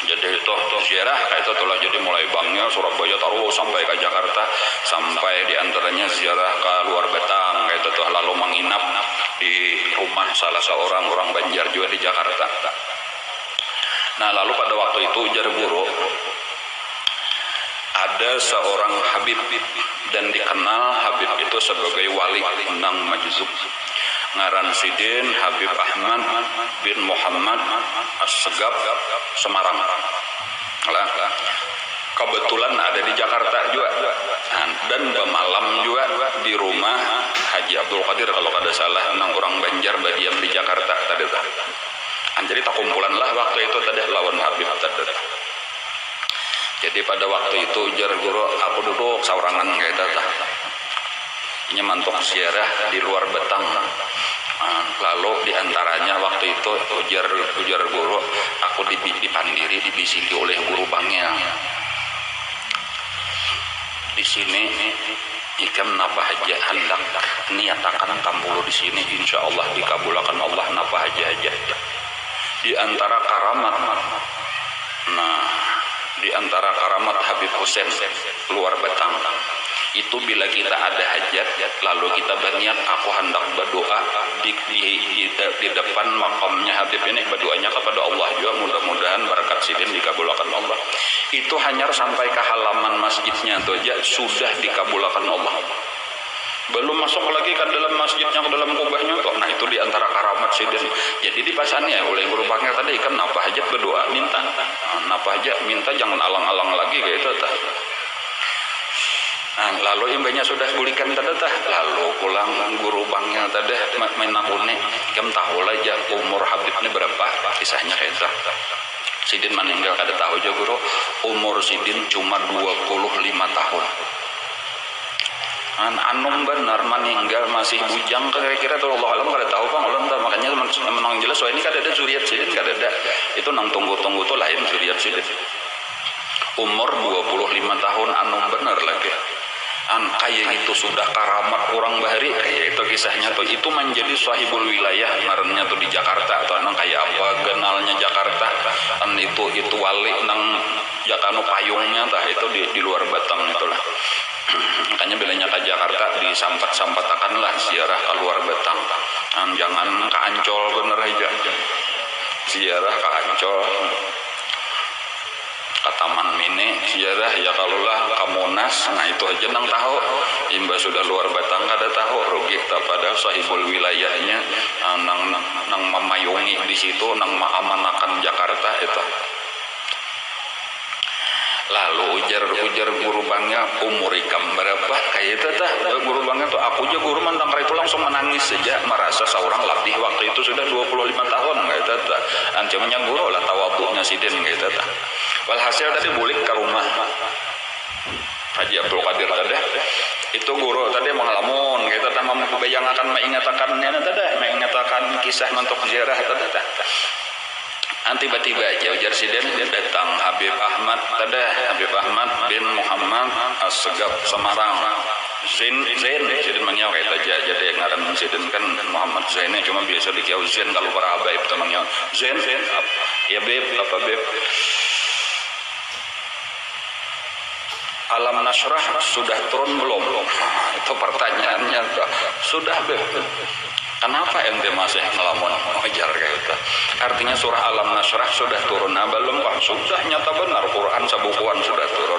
Jadi itu ziarah kayak itu telah jadi mulai Bangil Surabaya terus sampai ke Jakarta, sampai diantaranya ziarah ke luar Batang kayak itu tuh, lalu menginap di rumah salah seorang orang Banjar juga di Jakarta. Nah lalu pada waktu itu ujar guru ada seorang Habib dan dikenal Habib itu sebagai wali nang majzub. Ngaran Sidin Habib Ahmad bin Muhammad As-Segaf Semarang. Kebetulan ada di Jakarta juga. Dan bermalam juga di rumah Haji Abdul Qadir kalau kada salah, nang orang Banjar badiam di Jakarta tadi. Jadi tak kumpulan lah waktu itu tadi lawan Habib tadi. Jadi pada waktu itu ujar guru aku duduk saurangan kayak tadi. Ini mantuk ziarah di luar Batang. Lalu diantaranya waktu itu ujar guru aku dipandiri dibisiki oleh guru Bangil. Di sini ikam napa haja hendak niatakan kampulu di sini insya Allah dikabulkan Allah napa haja. Di antara karamat, di antara karamat Habib Hussein luar Batang itu bila kita ada hajat lalu kita berniat aku hendak berdoa di depan makamnya Habib ini, berdoanya kepada Allah juga mudah-mudahan berkat Sidin dikabulkan Allah. Itu hanya sampai ke halaman masjidnya itu aja sudah dikabulkan Allah. Belum masuk lagi ke dalam masjidnya, ke dalam kubahnya tuh. Nah itu antara karamat sidin. Jadi di pasannya oleh guru panggil tadi kan napa hajat berdoa minta. Napa aja minta jangan alang-alang lagi kayak itu tah. Nah, lalu imbanya sudah bulikan tadi tah. Lalu pulang guru panggil tadi main nakune. Kam tahu aja umur Habib ini berapa kisahnya kayak itu. Sidin meninggal kada tahu aja guru. Umur Sidin cuma 25 tahun. Anum benar meninggal masih bujang kira-kira tuh Allah alam kada tahu Bang ulun makanya menang jelas soal ini kada ada zuriat sidin kada ada itu nang tunggu-tunggu tuh lain zuriat sidin umur 25 tahun anum benar lagi kayak itu sudah karamat kurang bahari kayak itu kisahnya tuh itu menjadi sahibul wilayah ngarannya tuh di Jakarta atau nang kayak apa genalnya Jakarta kan itu wali nang jakanu payungnya tah itu di luar Batang itulah. Makanya bilanya ke Jakarta disampat-sampatakan lah ziarah keluar Batang. Jangan ke Ancol bener aja. Ziarah ke Ancol, ke Taman Mini, ziarah ya kalulah ke Monas. Nah itu aja nang tahu. Imba sudah luar Batang kada tahu rugi pada sahibul wilayahnya nang memayungi di situ nang mengamanakan Jakarta itu. Lalu ujar guru bangnya umur ikam berapa kayak itu tah guru bangnya tuh aku aja guru mantang kali itu langsung menangis saja merasa seorang lebih waktu itu sudah 25 tahun kayak itu tah ancamannya guru lah tawaduknya sidin kayak itu tah walhasil tadi bulik ke rumah Haji Abdul Qadir tadi itu guru tadi mengalamun kayak itu tah membayangkan mengingatakan kisah untuk ziarah tadi tah. Tiba-tiba aja ujar sidin datang Habib Ahmad bin Muhammad As-Segaf Semarang Zain sidin mangyau kayak aja jadi ngaran sidin kan Muhammad Zain cuma biasa dikiau Zain kalau para habaib temannya Zain ya beb apa beb Alam Nasrah sudah turun belum itu pertanyaannya sudah beb. Kenapa ente masih ngelamun mengejar kayak itu? Artinya surah Alam Nasrah sudah turun. Nah belum Pak, sudah nyata benar Quran sebukuan sudah turun.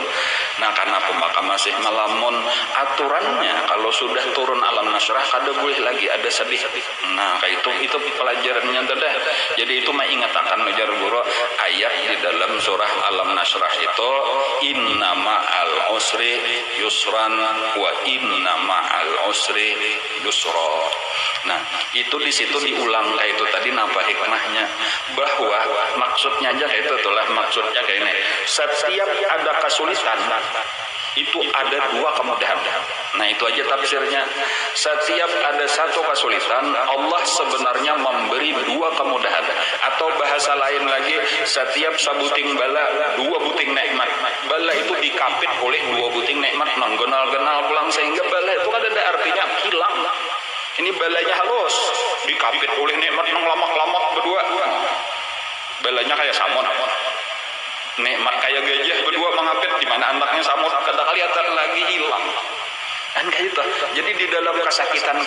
Nah kenapa maka masih ngelamun aturannya kalau sudah turun Alam Nasrah kada boleh lagi ada sedih. Nah kayak itu pelajarannya tadi. Jadi itu mengatakan ujar guru ayat di dalam surah Alam Nasrah itu inna ma'al usri yusran wa inna ma'al usri yusra. Nah, itu di situ diulang kayak itu tadi napa hikmahnya bahwa maksudnya aja kayak itu itulah maksudnya kayak ini. Setiap ada kesulitan itu ada dua kemudahan. Nah, itu aja tafsirnya. Setiap ada satu kesulitan, Allah sebenarnya memberi dua kemudahan. Atau bahasa lain lagi, setiap sabuting bala, dua buting nikmat. Bala itu dikapit oleh dua buting nikmat, menggenal-genal pulang sehingga bala itu kan ada artinya hilang. Ini balanya halus, dikapit oleh nikmat nang lamak-lamak berdua. Balanya kayak samud. Nikmat kayak gajah berdua mengapit di mana anaknya samud kada kelihatan lagi hilang. Kan kayak itu. Jadi di dalam kesakitan,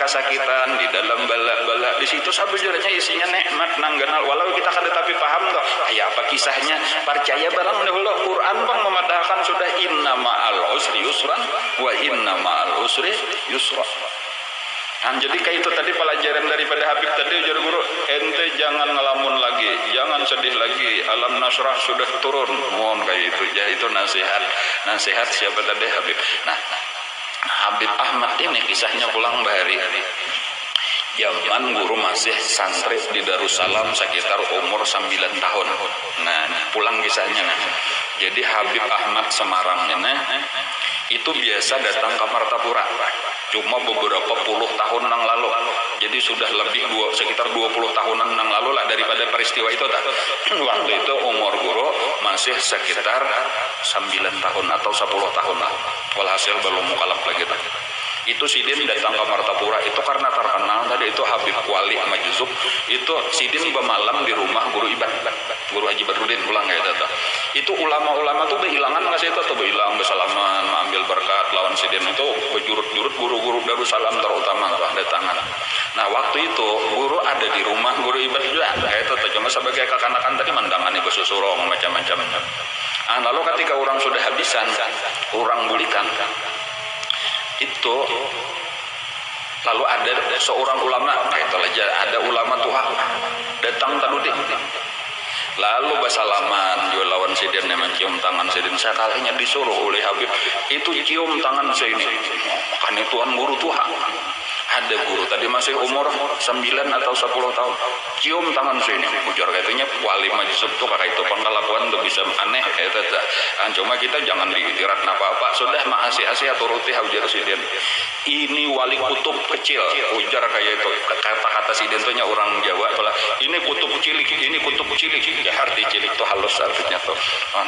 di dalam bala-bala di situ sebenarnya isinya nikmat nang genal. Walau kita kada tapi paham toh. Kayak apa kisahnya? Percaya barang dahulu Quran bang memadahkan sudah inna ma'al usri yusran wa inna ma'al usri yusra. Nah, jadi kayak itu tadi pelajaran daripada Habib tadi ujar guru ente jangan ngelamun lagi jangan sedih lagi Alam Nasrah sudah turun mohon kayak itu ya itu nasihat siapa tadi Habib. Nah Habib Ahmad ini kisahnya pulang bahari zaman guru masih santri di Darussalam sekitar umur 9 tahun. Nah pulang kisahnya jadi Habib Ahmad Semarang ini itu biasa datang ke Martapura cuma beberapa puluh tahun yang lalu. Jadi sudah lebih sekitar 20 tahunan yang lalu lah daripada peristiwa itu tak. Waktu itu umur guru masih sekitar 9 tahun atau 10 tahun lah. Walhasil belum mukalaf lagi tak. Itu Sidin datang ke Martapura itu karena terkenal tadi itu Habib Wali Majzub itu Sidin bermalam di rumah guru Ibad guru Haji Badrudin pulang kayak itu. Itu ulama-ulama tuh berhilangan nggak sih itu atau berhilang bersalaman mengambil berkat lawan Sidin itu berjurut-jurut guru-guru Darussalam terutama lah datangan. Nah waktu itu guru ada di rumah guru Ibad juga kayak itu cuma sebagai kekanakan tadi mendangani besusurong macam-macam. Nah, lalu ketika orang sudah habisan orang bulikan itu Lalu ada seorang ulama, kayak itu aja, ada ulama tua datang tadi. Lalu basalaman jual lawan sidin yang mencium tangan sidin. Sekalinya disuruh oleh Habib itu cium tangan saya ini. Makanya tuan guru tua. Ada guru tadi masih umur 9 atau 10 tahun. Cium tangan saya ini. Ujar katanya wali majlis itu kakak itu pengkalakuan itu bisa aneh kayak itu. Cuma kita jangan diitirat apa-apa. Sudah makasih turuti ujar sidin. Ini wali kutub kecil. Ujar kayak itu. Kata-kata sidin itu orang Jawa. Ini kutub cilik. Ini kutub cilik. Ya arti cilik itu halus artinya tuh.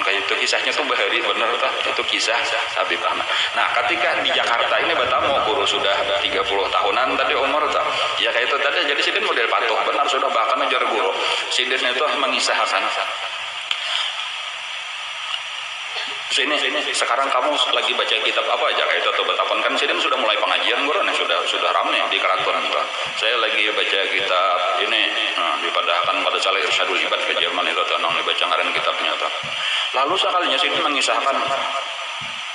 Kayak itu kisahnya tuh bahari bener tuh. Itu kisah Habib Ahmad. Nah ketika di Jakarta ini Batamu guru sudah 30 tahunan tadi umur tuh. Ya kayak itu tadi. Jadi sidin model patuh. Benar sudah bahkan ajar guru. Sidin itu mengisahkan. Sini sekarang kamu lagi baca kitab apa aja kayak itu atau betapun kan sidin sudah mulai pengajian guru nih sudah ramai di keraton tuh. Saya lagi baca kitab ini dipadahkan pada salah Irsyadul Ibad ke Jerman itu tuh dibaca ngaran kitabnya tuh. Lalu sekalinya sidin mengisahkan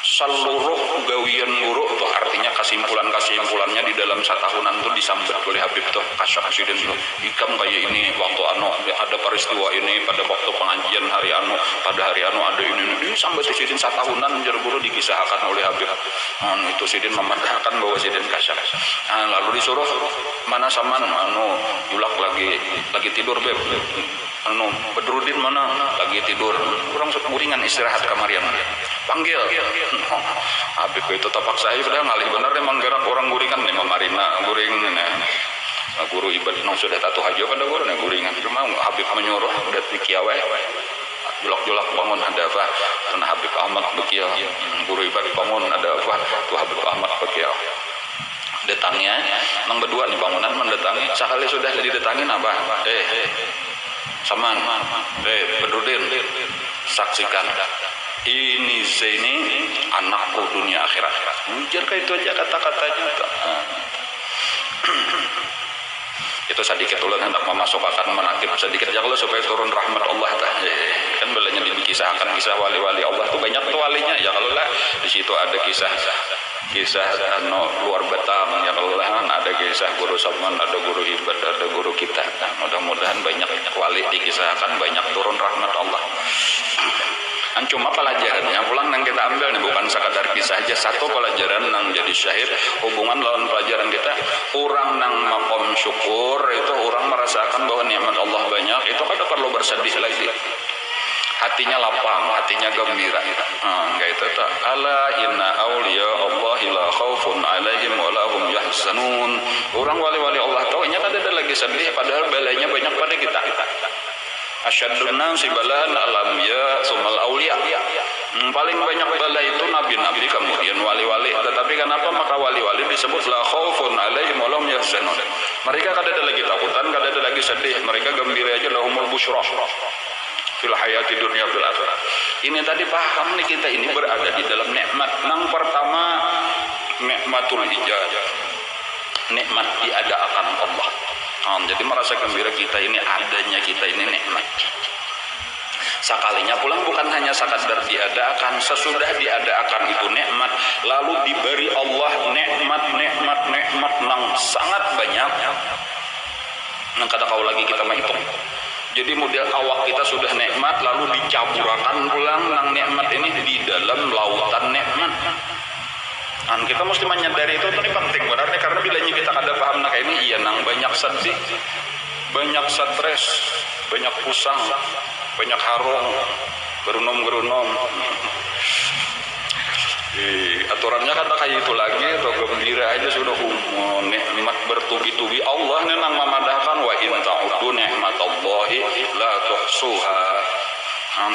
seluruh gawian guru tuh artinya kesimpulannya di dalam satahunan tuh disambat oleh Habib tuh kasyak sidin tuh ikam kayak ini waktu ada peristiwa ini pada waktu pengajian hari pada hari ada ini sambat sidin satahunan jar guru dikisahkan oleh Habib. Itu sidin memadahkan bahwa sidin kasyak. Lalu disuruh mana saman julak lagi tidur beb. Bedrudin mana lagi tidur kurang uringan istirahat kamarian panggil Habib itu tapak saya sudah ngalih benar emang gerak orang guringan nih memarina guring guru ibad sudah tatu hajo pada guru nih guringan cuma Habib menyuruh udah dikiawai julak bangun ada apa karena Habib Ahmad bekiau guru ibad bangun ada apa tuh Habib Ahmad bekiau datangnya nang berdua nih bangunan mendatangi sekali sudah didatangin apa saman Bedrudin saksikan ini Zaini anakku dunia akhirat ujar kayak itu aja kata-katanya itu sedikit ulang hendak memasukkan menakib sedikit aja kalau supaya turun rahmat Allah kan belanya dikisahkan kisah wali-wali Allah tuh banyak tuh walinya ya kalau lah di situ ada kisah luar Batam ya kalau lah ada kisah guru Saman ada guru Ibad ada guru kita mudah-mudahan banyak wali dikisahkan banyak turun rahmat Allah. Cuma pelajarannya pulang yang kita ambil nih bukan sekadar kisah aja satu pelajaran yang jadi syahid hubungan lawan pelajaran kita orang nang makom syukur itu orang merasakan bahwa nikmat Allah banyak itu kan perlu bersedih lagi hatinya lapang hatinya gembira enggak itu tak ala inna auliya Allahi la khaufun alaihim wa lahum yahzanun orang wali-wali Allah tahu nya ada lagi sedih padahal balanya banyak pada kita asyadun nasi balan al-anbiya sumal auliya paling banyak bala itu nabi-nabi kemudian wali-wali tetapi kenapa maka wali-wali disebut la khaufun alaihim wa lahum yahzanun mereka kada ada lagi takutan kada ada lagi sedih mereka gembira aja lahumul busyra fil hayati dunya fil akhirah ini tadi paham nih kita ini berada di dalam nikmat yang pertama nikmatul ijazah nikmat diadakan Allah. Jadi merasa gembira kita ini adanya kita ini nikmat. Sekalinya pulang bukan hanya sekadar diadakan, sesudah diadakan itu nikmat, lalu diberi Allah nikmat nang sangat banyak. Nang kada kau lagi kita menghitung. Jadi model awak kita sudah nikmat, lalu dicaburakan pulang nang nikmat ini di dalam lautan nikmat. Kita mesti menyadari itu penting benar nih karena bilanya kita kada paham nak ini iya nang banyak sedih, banyak stres, banyak pusang, banyak harung, gerunom. Aturannya kata kayak itu lagi atau gembira aja sudah nikmat bertubi-tubi Allah nih nang memadahkan wa in ta'udu nikmatallahi la tuhsuha.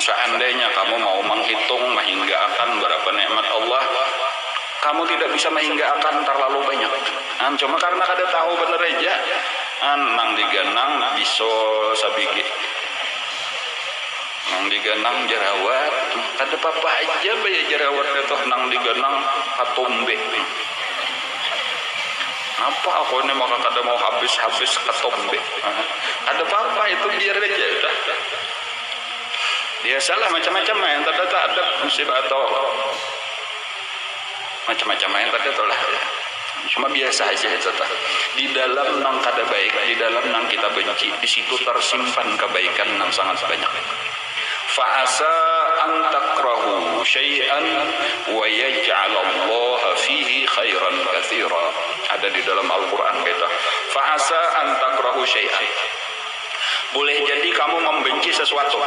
Seandainya kamu mau menghitung menghinggakan berapa nikmat Allah kamu tidak bisa menghinggakan terlalu banyak. Cuma karena kada tahu bener aja nang diganang bisa sabigi nang diganang jerawat kada apa aja baya jerawat itu nang diganang katombe apa aku ini maka kada mau habis katombe ada apa itu biar aja udah biasalah macam-macam yang tak ada musibah atau macam-macam yang tadi itulah ya. Cuma biasa aja itu tah. Di dalam nang kada baik, di dalam nang kita benci, di situ tersimpan kebaikan yang sangat banyak. Fa'asa an takrahu syai'an wa yaj'alallaha fihi khairan katsira. Ada di dalam Al-Qur'an kita. Fa'asa an takrahu syai'an. Boleh jadi kamu membenci sesuatu.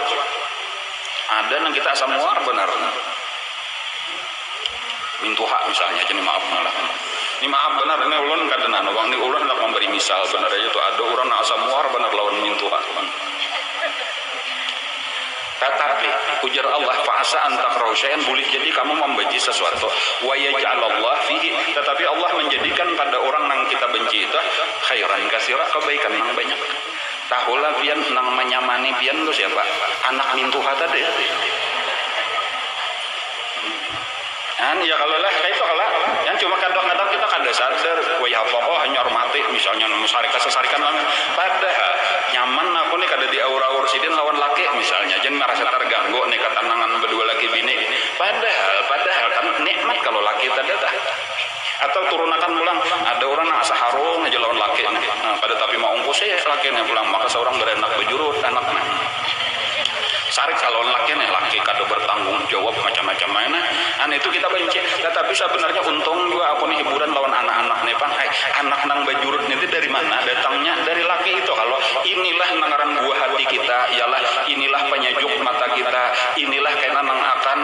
Ada yang kita asam muar benar. Mintuha misalnya, jadi maaf malah. Ini maaf benar, ini ulun kadenan uang, ini ulun nak memberi misal benar aja tuh ada orang asam muar benar lawan mintuha. Tetapi ujar Allah fa'asa an takrahu syai'an, boleh jadi kamu membenci sesuatu wa yaj'alallah fihi, tetapi Allah menjadikan pada orang yang kita benci itu khairan katsira, kebaikan yang banyak. Tahulah pian nang menyamani pian itu siapa? Anak mintuha tadi. Kan ya kalau lah kayak itu kalau yang cuma kadang-kadang kita kada sadar wah apa hanya hormati misalnya sesarikan banget padahal nyaman aku nih kada di aur-aur sidin lawan laki misalnya jangan merasa terganggu nih ketenangan berdua laki bini padahal kan nikmat kalau laki tadi dah atau turunakan pulang ada orang yang asa harung aja lawan laki nah, pada tapi mau ongkos ya laki nih pulang maka seorang berenak bejurut anaknya sarik kalau laki nih laki kado bertanggung jawab macam-macam mana itu kita benci tetapi sebenarnya untung juga aku nih hiburan lawan anak-anak nih bang anak nang bajurut itu dari mana datangnya dari laki itu kalau inilah nangaran buah hati kita ialah inilah penyejuk mata kita inilah kena nang akan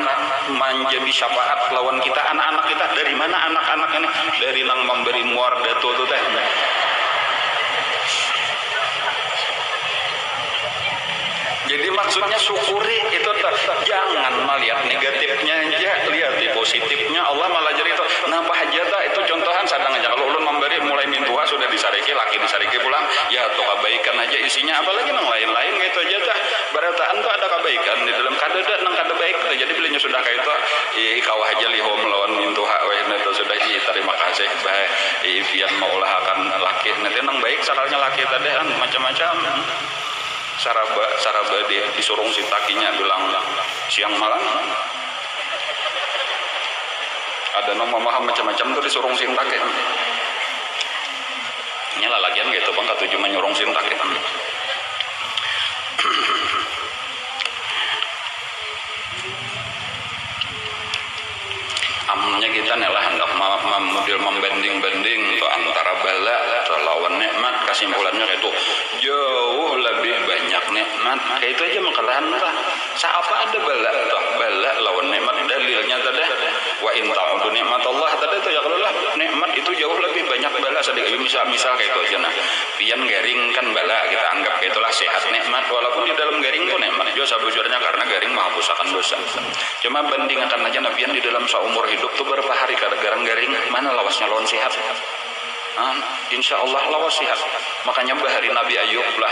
menjadi syafaat lawan kita anak-anak kita dari mana anak-anak ini dari nang memberi muar datu tuh teh. Jadi maksudnya syukuri itu jangan melihat negatifnya aja, lihat di positifnya. Allah malah jadi itu. Nah pahajata itu contohan sadang aja. Kalau ulun memberi mulai mintua sudah disariki, laki disariki pulang, ya tuh kebaikan aja isinya. Apalagi yang lain-lain gitu aja dah. Barataan tuh ada kebaikan di dalam kadada nang kada baik. Jadi belinya sudah kayak itu, kawah aja liho melawan mintuha, itu sudah terima kasih. Bah, pian maulah akan laki. Nanti nang baik saralnya laki tadi macam-macam. Saraba disurung si takinya bilang siang malam ada nama maham macam-macam tuh disurung si takinya nyala lagian gitu bang katuju menyurung si takinya amnya kita nelah hendak model membanding-banding tuh antara bala atau lawan nikmat kesimpulannya kayak itu jauh lebih banyak nikmat kayak itu aja makalahan lah siapa ada bala lawan nikmat dalilnya tadi wa in ta'udu nikmat Allah tadi itu ya kalau lah nikmat itu jauh lebih banyak bala sedikit misal kayak itu aja nah pian garing kan bala kita anggap kayak itulah sehat nikmat walaupun di dalam garing pun nikmat juga sabujurnya karena garing menghapuskan dosa cuma bandingkan aja nabian di dalam seumur hidup tuh berapa hari kada garing mana lawasnya lawan sehat insya Allah lawas sehat makanya bahari Nabi Ayub lah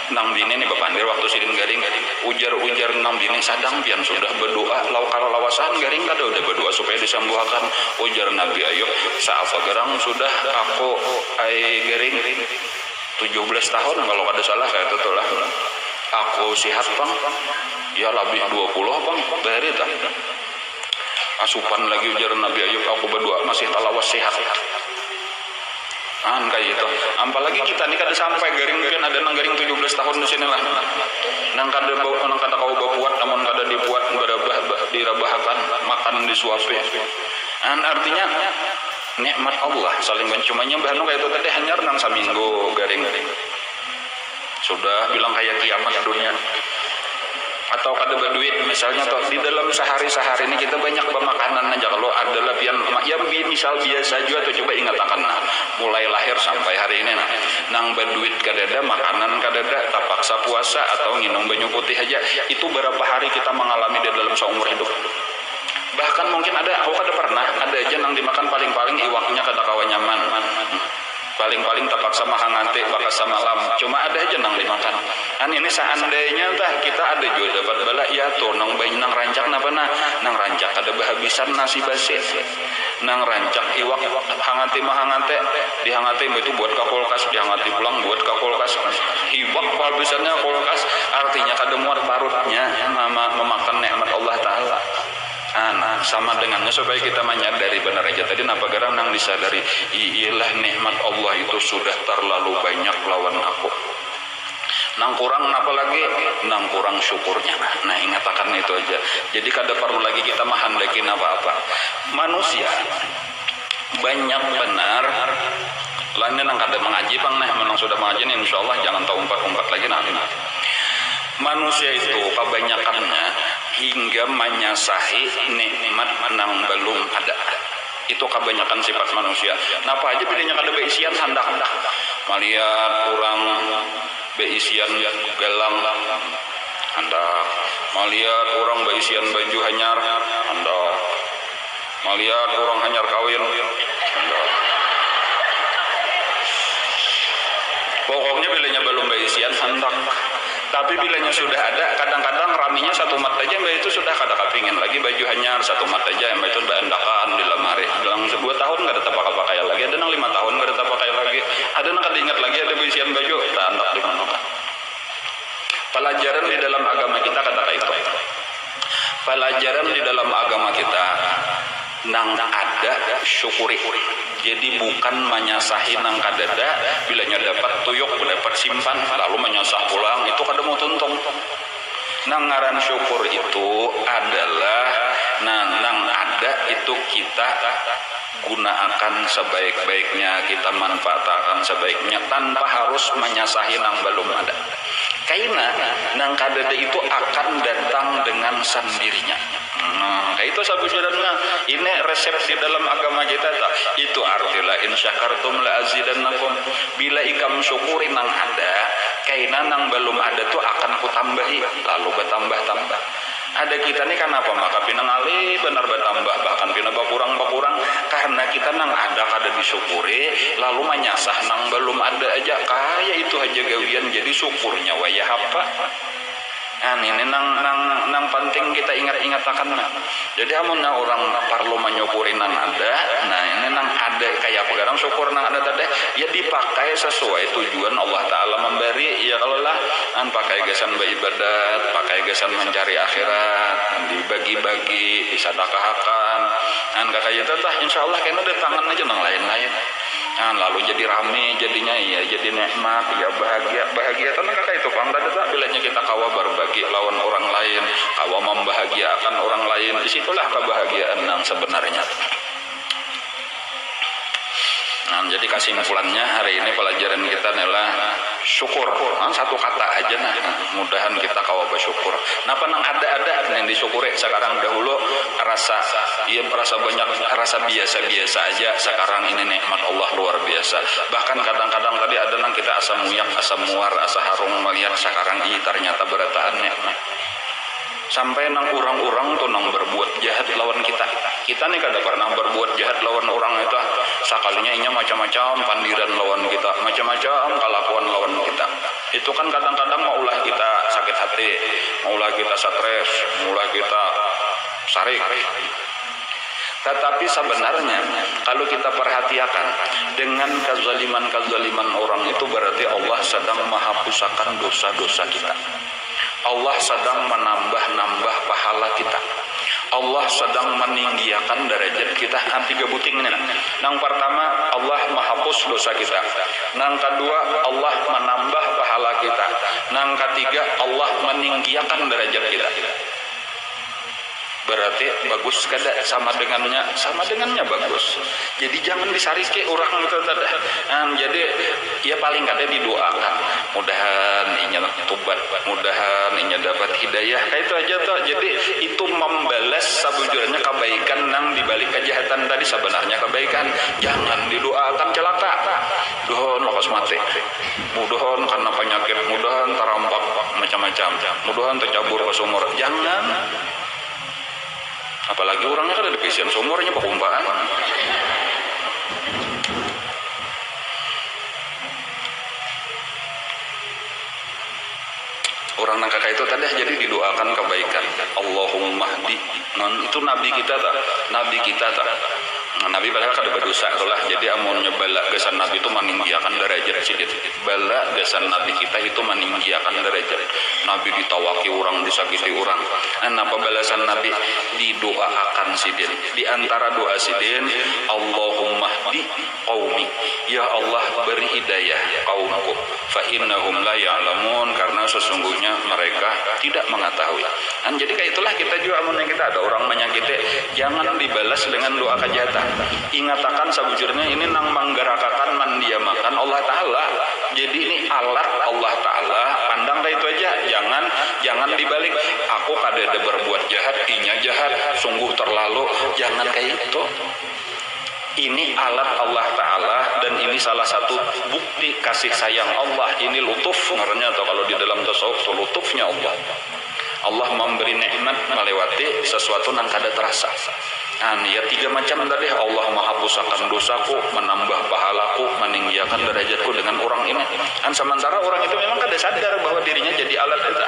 nang bini nih bapandir waktu sidin garing ujar nang bini sadang pian sudah berdoa kalau lawasan garing kada udah berdoa supaya disembuhkan ujar Nabi Ayub saat garang sudah aku garing 17 tahun kalau kada salah kayak itu lah aku sehat bang ya lebih 20 bang bahari tak asupan lagi ujar Nabi Ayub aku berdoa masih talawas sehat kayak gitu apalagi kita nih kada sampai garing mungkin ada nang garing 17 tahun di sini lah nang kada kau buat namun kada dibuat dirabahakan makan disuapi artinya nikmat Allah saling mencumanya bahkan kayak itu tadi hanya nang saminggu garing sudah bilang kayak kiamat dunia atau kada berduit misalnya atau di dalam sehari ini kita banyak bermakanan aja kalau ada lebihan ya misal biasa juga tuh coba ingat akan mulai lahir sampai hari ini nang berduit kadada makanan kadada tak paksa puasa atau minum banyu putih aja itu berapa hari kita mengalami di dalam seumur hidup bahkan mungkin ada aku kada pernah ada aja nang dimakan paling-paling iwaknya kada kawan nyaman paling-paling terpaksa mahangante bakas samalam cuma ada aja nang dimakan kan ini seandainya tah kita ada juga dapat bala ya tuh nang bayi nang rancak napa nang rancak ada bahabisan nasi basi nang rancak iwak hangante mahangante dihangate itu buat ke kulkas dihangati pulang buat ke kulkas hibak habisannya kulkas artinya kada muat parutnya memakan nikmat Allah taala sama dengannya supaya kita menyadari benar aja tadi napa garang nang disadari iyalah nikmat Allah itu sudah terlalu banyak lawan aku. Nang kurang apa lagi? Nang kurang syukurnya. Nah ingat akan itu aja. Jadi kada perlu lagi kita mahandakin apa-apa. Manusia banyak benar. Lainnya nang kada mengaji bang, nah menang sudah mengaji nih insya Allah jangan tahu umpat-umpat lagi nanti. Manusia itu kebanyakannya hingga menyasahi nikmat nang belum ada. Itu kebanyakan sifat manusia. Napa aja bedanya kada beisian handak. Malihat orang beisian galang handak. Malihat orang beisian baju hanyar handak. Malihat orang hanyar kawin handak. Pokoknya bilanya belum beisian handak. Tapi bilanya sudah ada, kadang-kadang raminya satu mat aja mbak itu sudah kada kepingin lagi baju hanyar satu mat aja mbak itu berandakan di lemari. Dalam 2 tahun nggak ada pakai lagi, ada nang 5 tahun nggak ada pakai lagi, ada nang kada ingat lagi ada beisian baju, tak andak di mana. Pelajaran di dalam agama kita kata itu. Pelajaran di dalam agama kita nang ada syukuri. Jadi bukan menyasahi nang kadada bilanya dapat tuyuk dapat simpan lalu menyasah pulang itu kada mau tuntung. Nang ngaran syukur itu adalah nang ada itu kita gunakan sebaik-baiknya, kita manfaatkan sebaiknya tanpa harus menyasahi nang belum ada. Karena nang kadada itu akan datang dengan sendirinya. Itu sabujurana ini resep di dalam agama kita tak. Itu artilah in syakartum la azidannakum. Bila ikam syukuri nang ada, kaina nang belum ada tuh akan kutambahi lalu bertambah-tambah. Ada kita nih kan apa maka pinang ali benar bertambah bahkan pinang berkurang karena kita nang ada kada disyukuri lalu menyasah nang belum ada aja kaya itu aja gawian jadi syukurnya wayah apa. Ini nang penting kita ingat akan. Jadi amun orang perlu menyukuri nang ada, nah ini nang ada kayak apa garang syukur nang ada tadi ya dipakai sesuai tujuan Allah Taala memberi ya kalau lah pakai gasan beribadat, pakai gasan mencari akhirat, dibagi-bagi, disedekahkan. Kakak itu tah insyaallah kena ada tangan aja nang lain-lain. Lalu jadi rame jadinya ya jadi nikmat ya bahagia tenang kakak itu bang tadi tak bilanya kita kawa berbagi lawan orang lain kawa membahagiakan orang lain disitulah kebahagiaan yang sebenarnya. Jadi kesimpulannya hari ini pelajaran kita adalah syukur. Satu kata aja nah, mudahan kita kawa bersyukur. Napa nang ada yang disyukuri sekarang dahulu rasa banyak rasa biasa-biasa aja sekarang ini nikmat Allah luar biasa. Bahkan kadang-kadang tadi ada nang kita asam muyak, asam muar, asa harum melihat sekarang ternyata berataan nikmat. Sampai nang orang-orang tuh nang berbuat jahat lawan kita. Kita nih kada pernah berbuat jahat lawan orang itu. Sakalinya inya macam-macam pandiran lawan kita, macam-macam kelakuan lawan kita. Itu kan kadang-kadang maulah kita sakit hati, maulah kita stres, maulah kita sarik. Tetapi sebenarnya kalau kita perhatikan dengan kezaliman orang itu berarti Allah sedang menghapuskan dosa-dosa kita. Allah sedang menambah pahala kita. Allah sedang meninggikan derajat kita. Tiga buting ini. Yang pertama Allah menghapus dosa kita. Yang kedua Allah menambah pahala kita. Yang ketiga Allah meninggikan derajat kita. Berarti bagus kada sama dengannya bagus. Jadi jangan disariki orang itu tadi. Jadi ya paling kada didoakan. Mudahan inya tobat, mudahan inya dapat hidayah. Kayak itu aja tuh. Jadi itu membalas sabujurnya kebaikan nang dibalik kejahatan tadi sebenarnya kebaikan. Jangan didoakan celaka. Mudahan lekas mati. Mudahan karena penyakit, mudahan terampak macam-macam. Mudahan tercabur ke sumur. Jangan. Apalagi orangnya kan ada pesian sumurnya pakumpaan. Orang nang kakak itu tadi jadi didoakan kebaikan. Allahumma hdi. Itu nabi kita tak. Nabi padahal kada berdosa itulah. Jadi amunnya bala gasan Nabi itu meninggiakan derajat sidit. Bala gasan Nabi kita itu meninggiakan derajat. Nabi ditawaki orang, disakiti orang. Apa balasan Nabi? Didoakan sidin. Di antara doa sidin, Allahumma hdi qaumi. Ya Allah beri hidayah kaumku. Fa innahum la ya'lamun, karena sesungguhnya mereka tidak mengetahui. Jadi kayak itulah kita juga amunnya kita ada orang menyakiti, jangan dibalas dengan doa kejahatan. Ingatakan sabujurnya ini nang manggarakakan mandiamakan Allah Ta'ala. Jadi ini alat Allah Ta'ala, pandang kayak itu aja. Jangan dibalik, aku kada berbuat jahat, inya jahat, sungguh terlalu. Jangan kayak itu. Ini alat Allah Ta'ala, dan ini salah satu bukti kasih sayang Allah. Ini lutuf ngarannya, atau kalau di dalam tasawuf itu lutufnya Allah. Allah memberi nikmat melewati sesuatu yang kada terasa. Ya 3 macam tadi. Allah menghapuskan dosaku, menambah pahalaku, meninggikan derajatku dengan orang ini. Sementara orang itu memang kada sadar bahwa dirinya jadi alat kita.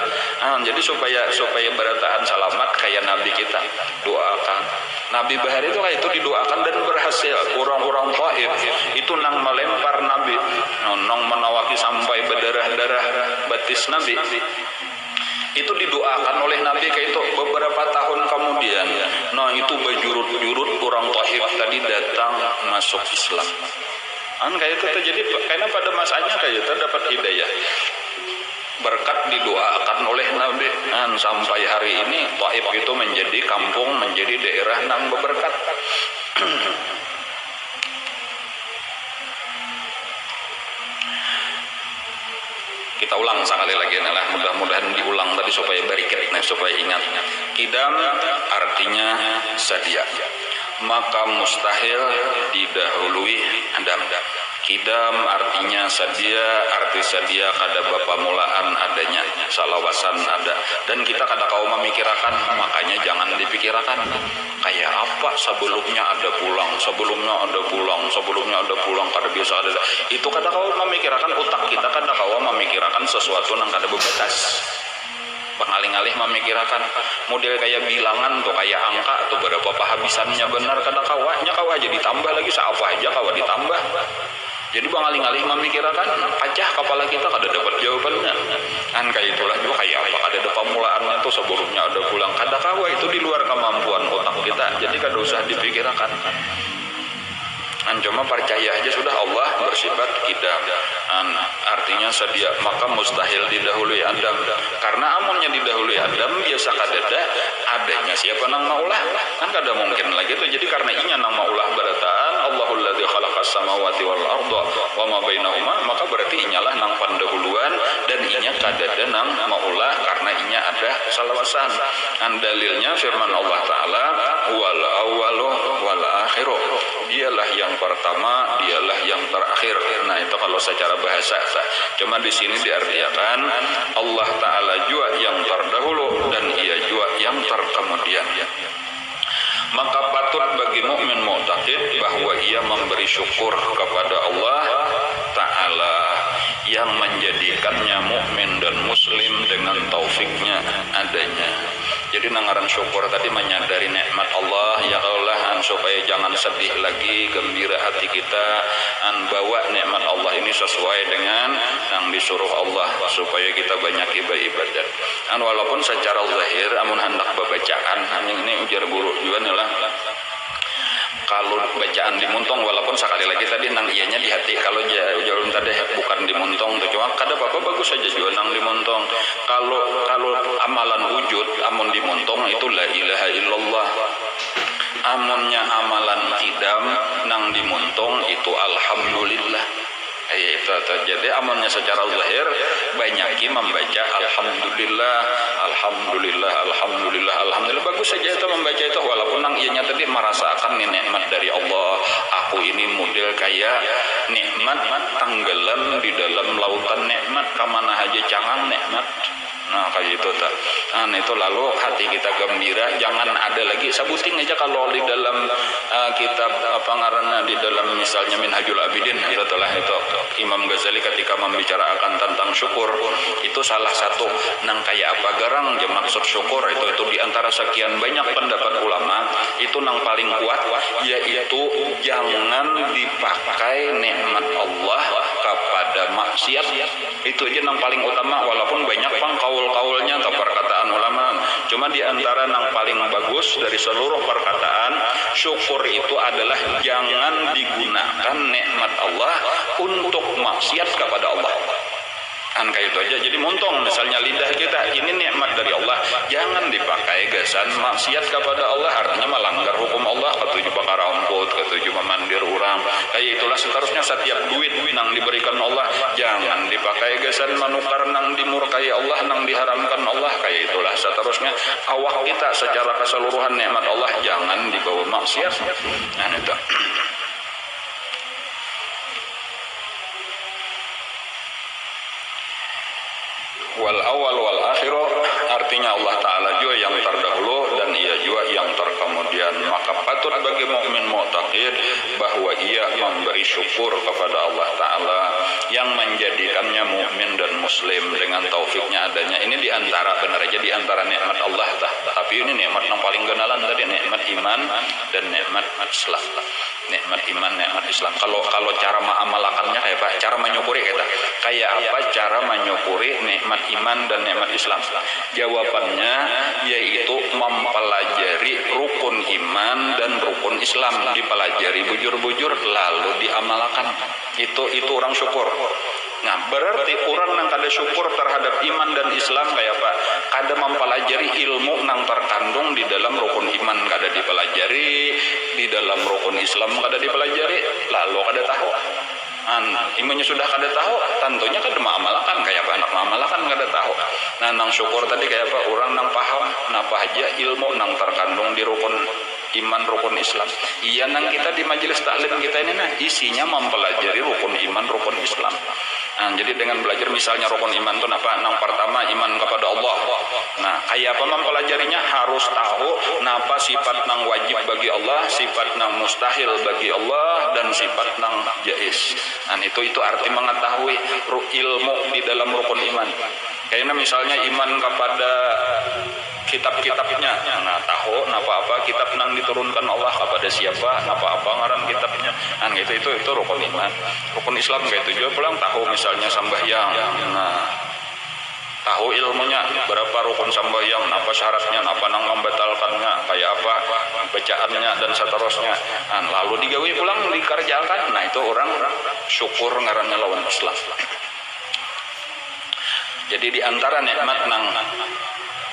Jadi supaya bertahan selamat kayak Nabi kita doakan. Nabi Bahari itu kayak itu didoakan dan berhasil. Orang-orang Taif itu nang melempar Nabi, nang menawaki sampai berdarah-darah batis Nabi. Itu didoakan oleh Nabi kayak itu beberapa tahun kemudian. Itu berjurut-jurut orang Taif tadi datang masuk Islam. Kayak itu terjadi karena pada masanya kayak itu dapat hidayah. Berkat didoakan oleh Nabi. Sampai hari ini Taif itu menjadi kampung, menjadi daerah nang berberkat. Kita ulang sekali lagi, mudah-mudahan diulang tadi supaya berikat, supaya ingat. Kidam artinya sadia, maka mustahil didahului adam. Kidam artinya sadia, arti sadia kada bapa mulaan adanya, salawasan ada. Dan kita kada kau memikirkan, makanya jangan dipikirkan. Kayak apa sebelumnya ada pulang, sebelumnya ada pulang, kada biasa ada. Itu kada kau memikirkan, otak kita kada kau memikirkan sesuatu yang kada berbatas. Pengalih-alih memikirkan model kayak bilangan tuh, kayak angka tuh berapa pahabisannya benar, kada kawanya jadi tambah lagi, apa aja kawa ditambah. Jadi pengalih-alih memikirkan pajah kepala kita kada dapat jawabannya. Kayak itulah juga kayak apa kada ada pemulaannya tuh, sebelumnya ada pulang, kada kawa itu di luar kemampuan otak kita. Jadi kada usah dipikirkan. Cuma percaya aja sudah, Allah bersifat kidam. Artinya sedia, maka mustahil didahului Adam. Karena amunnya didahului Adam biasa kadada adanya siapa nang maulah, kada mungkin lagi itu. Jadi karena inya nang maulah berataan Allahul ladzi khalaqas samawati wal arda wa ma bainahuma, maka berarti inyalah nang pandahuluan dan inya kadada nang maulah karena inya ada salawasan. Dalilnya firman Allah Ta'ala, wal awwalu wal akhiru, dialah yang pertama, dialah yang terakhir. Itu kalau secara bahasa. Cuma di sini diartikan Allah Ta'ala juga yang terdahulu dan ia juga yang terkemudian. Maka patut bagi mukmin mu'taqid bahwa ia memberi syukur kepada Allah Ta'ala yang menjadikannya mukmin dan muslim dengan taufiknya adanya. Jadi nangaran syukur tadi menyadari nikmat Allah, ya Allah, supaya jangan sedih lagi, gembira hati kita, bawa nikmat Allah ini sesuai dengan yang disuruh Allah, supaya kita banyak ibadah. Walaupun secara zahir amun hendak bacaan, ini ujar guru juga nih lah. Kalau bacaan dimuntong, walaupun sekali lagi tadi nang ianya di hati, kalau jauh tadi bukan dimuntong tuh, cuma kada apa-apa bagus saja juga nang dimuntong. Kalau amalan wujud amun dimuntong itu la ilaha illallah. Amunnya amalan kidam nang dimuntong itu alhamdulillah. Itu jadi amunnya secara zahir banyaki membaca alhamdulillah, alhamdulillah, alhamdulillah, alhamdulillah, bagus saja itu membaca itu, walaupun nang ianya tadi merasakan nih nikmat dari Allah. Aku ini model kayak nikmat tenggelam di dalam lautan nikmat, kemana aja cangang nikmat. Nah kayak itu tak. Nah itu lalu hati kita gembira, jangan ada lagi sabuting aja kalau di dalam kitab apa ngaranna di dalam misalnya Minhajul Abidin itu telah itu Imam Ghazali ketika membicarakan tentang syukur itu salah satu nang kayak apa garang ya maksud syukur itu diantara sekian banyak pendapat ulama itu nang paling kuat yaitu jangan dipakai nikmat Allah kepada maksiat. Itu aja nang paling utama walaupun banyak pang kaul-kaulnya atau perkataan ulama. Cuma di antara nang paling bagus dari seluruh perkataan syukur itu adalah jangan digunakan nikmat Allah untuk maksiat kepada Allah. Kan kayak itu aja. Jadi montong misalnya lidah kita ini nikmat dari Allah, jangan dipakai gasan maksiat kepada Allah, artinya melanggar hukum Allah, ketujuh bakar amput, ketujuh memandir orang. Kayak itulah seterusnya setiap duit nang diberikan Allah jangan dipakai gasan manukar nang dimurkai Allah, nang diharamkan Allah. Kayak itulah seterusnya awak kita secara keseluruhan nikmat Allah jangan dibawa maksiat. Nah itu. Wal awal wal akhir artinya Allah Ta'ala juga yang terdahulu dan ia juga yang terkemudian. Maka patut bagi mukmin mu'taqid bahwa ia memberi syukur kepada Allah Ta'ala yang menjadikannya mukmin dan muslim dengan taufiknya adanya. Ini diantara benar aja diantara nikmat Allah tapi ini nikmat yang paling genalan tadi nikmat iman dan nikmat Islam. Nikmat iman, nikmat Islam. Kalau cara mengamalakannya kayak apa? Cara menyukuri kita. Kayak apa cara menyukuri nikmat iman dan nikmat Islam? Jawabannya yaitu mempelajari rukun iman dan rukun Islam, dipelajari bujur-bujur lalu diamalkan. Itu orang syukur. Nah berarti orang nang kada syukur terhadap iman dan Islam kayak apa? Kada mempelajari ilmu nang terkandung di dalam rukun iman kada dipelajari, di dalam rukun Islam kada dipelajari, lalu kada tahu. Imannya sudah kada tahu, tentunya kada mengamalkan kayak apa anak mengamalkan kada tahu. Nah nang syukur tadi kayak apa? Orang nang paham napa aja ilmu nang terkandung di rukun iman rukun Islam. Iya nang kita di majelis taklim kita ini nah isinya mempelajari rukun iman rukun Islam. Nah, jadi dengan belajar misalnya rukun iman itu apa? Yang pertama iman kepada Allah. Nah, kayak apa mempelajarinya? Harus tahu napa sifat nang wajib bagi Allah, sifat nang mustahil bagi Allah, dan sifat nang jaiz. Nah, itu arti mengetahui ilmu di dalam rukun iman. Kayaknya misalnya iman kepada kitab-kitabnya, nah tahu napa-apa kitab nang diturunkan Allah kepada siapa, napa-apa ngaran kitabnya. Nah itu rukun iman. Rukun Islam kayak itu juga pulang tahu misalnya sembahyang. Nah tahu ilmunya berapa rukun sembahyang, apa syaratnya, apa nang membatalkannya, kayak apa bacaannya dan seterusnya. Nah, lalu digawe pulang dikerjakan. Nah itu orang syukur ngarannya lawan Islam. Jadi di antara nikmat nang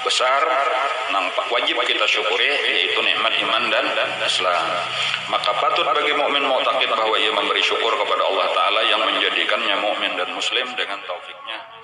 besar nang wajib kita syukuri yaitu nikmat iman dan Islam. Maka patut bagi mukmin mu'taqid bahwa ia memberi syukur kepada Allah Ta'ala yang menjadikannya mukmin dan muslim dengan taufiknya.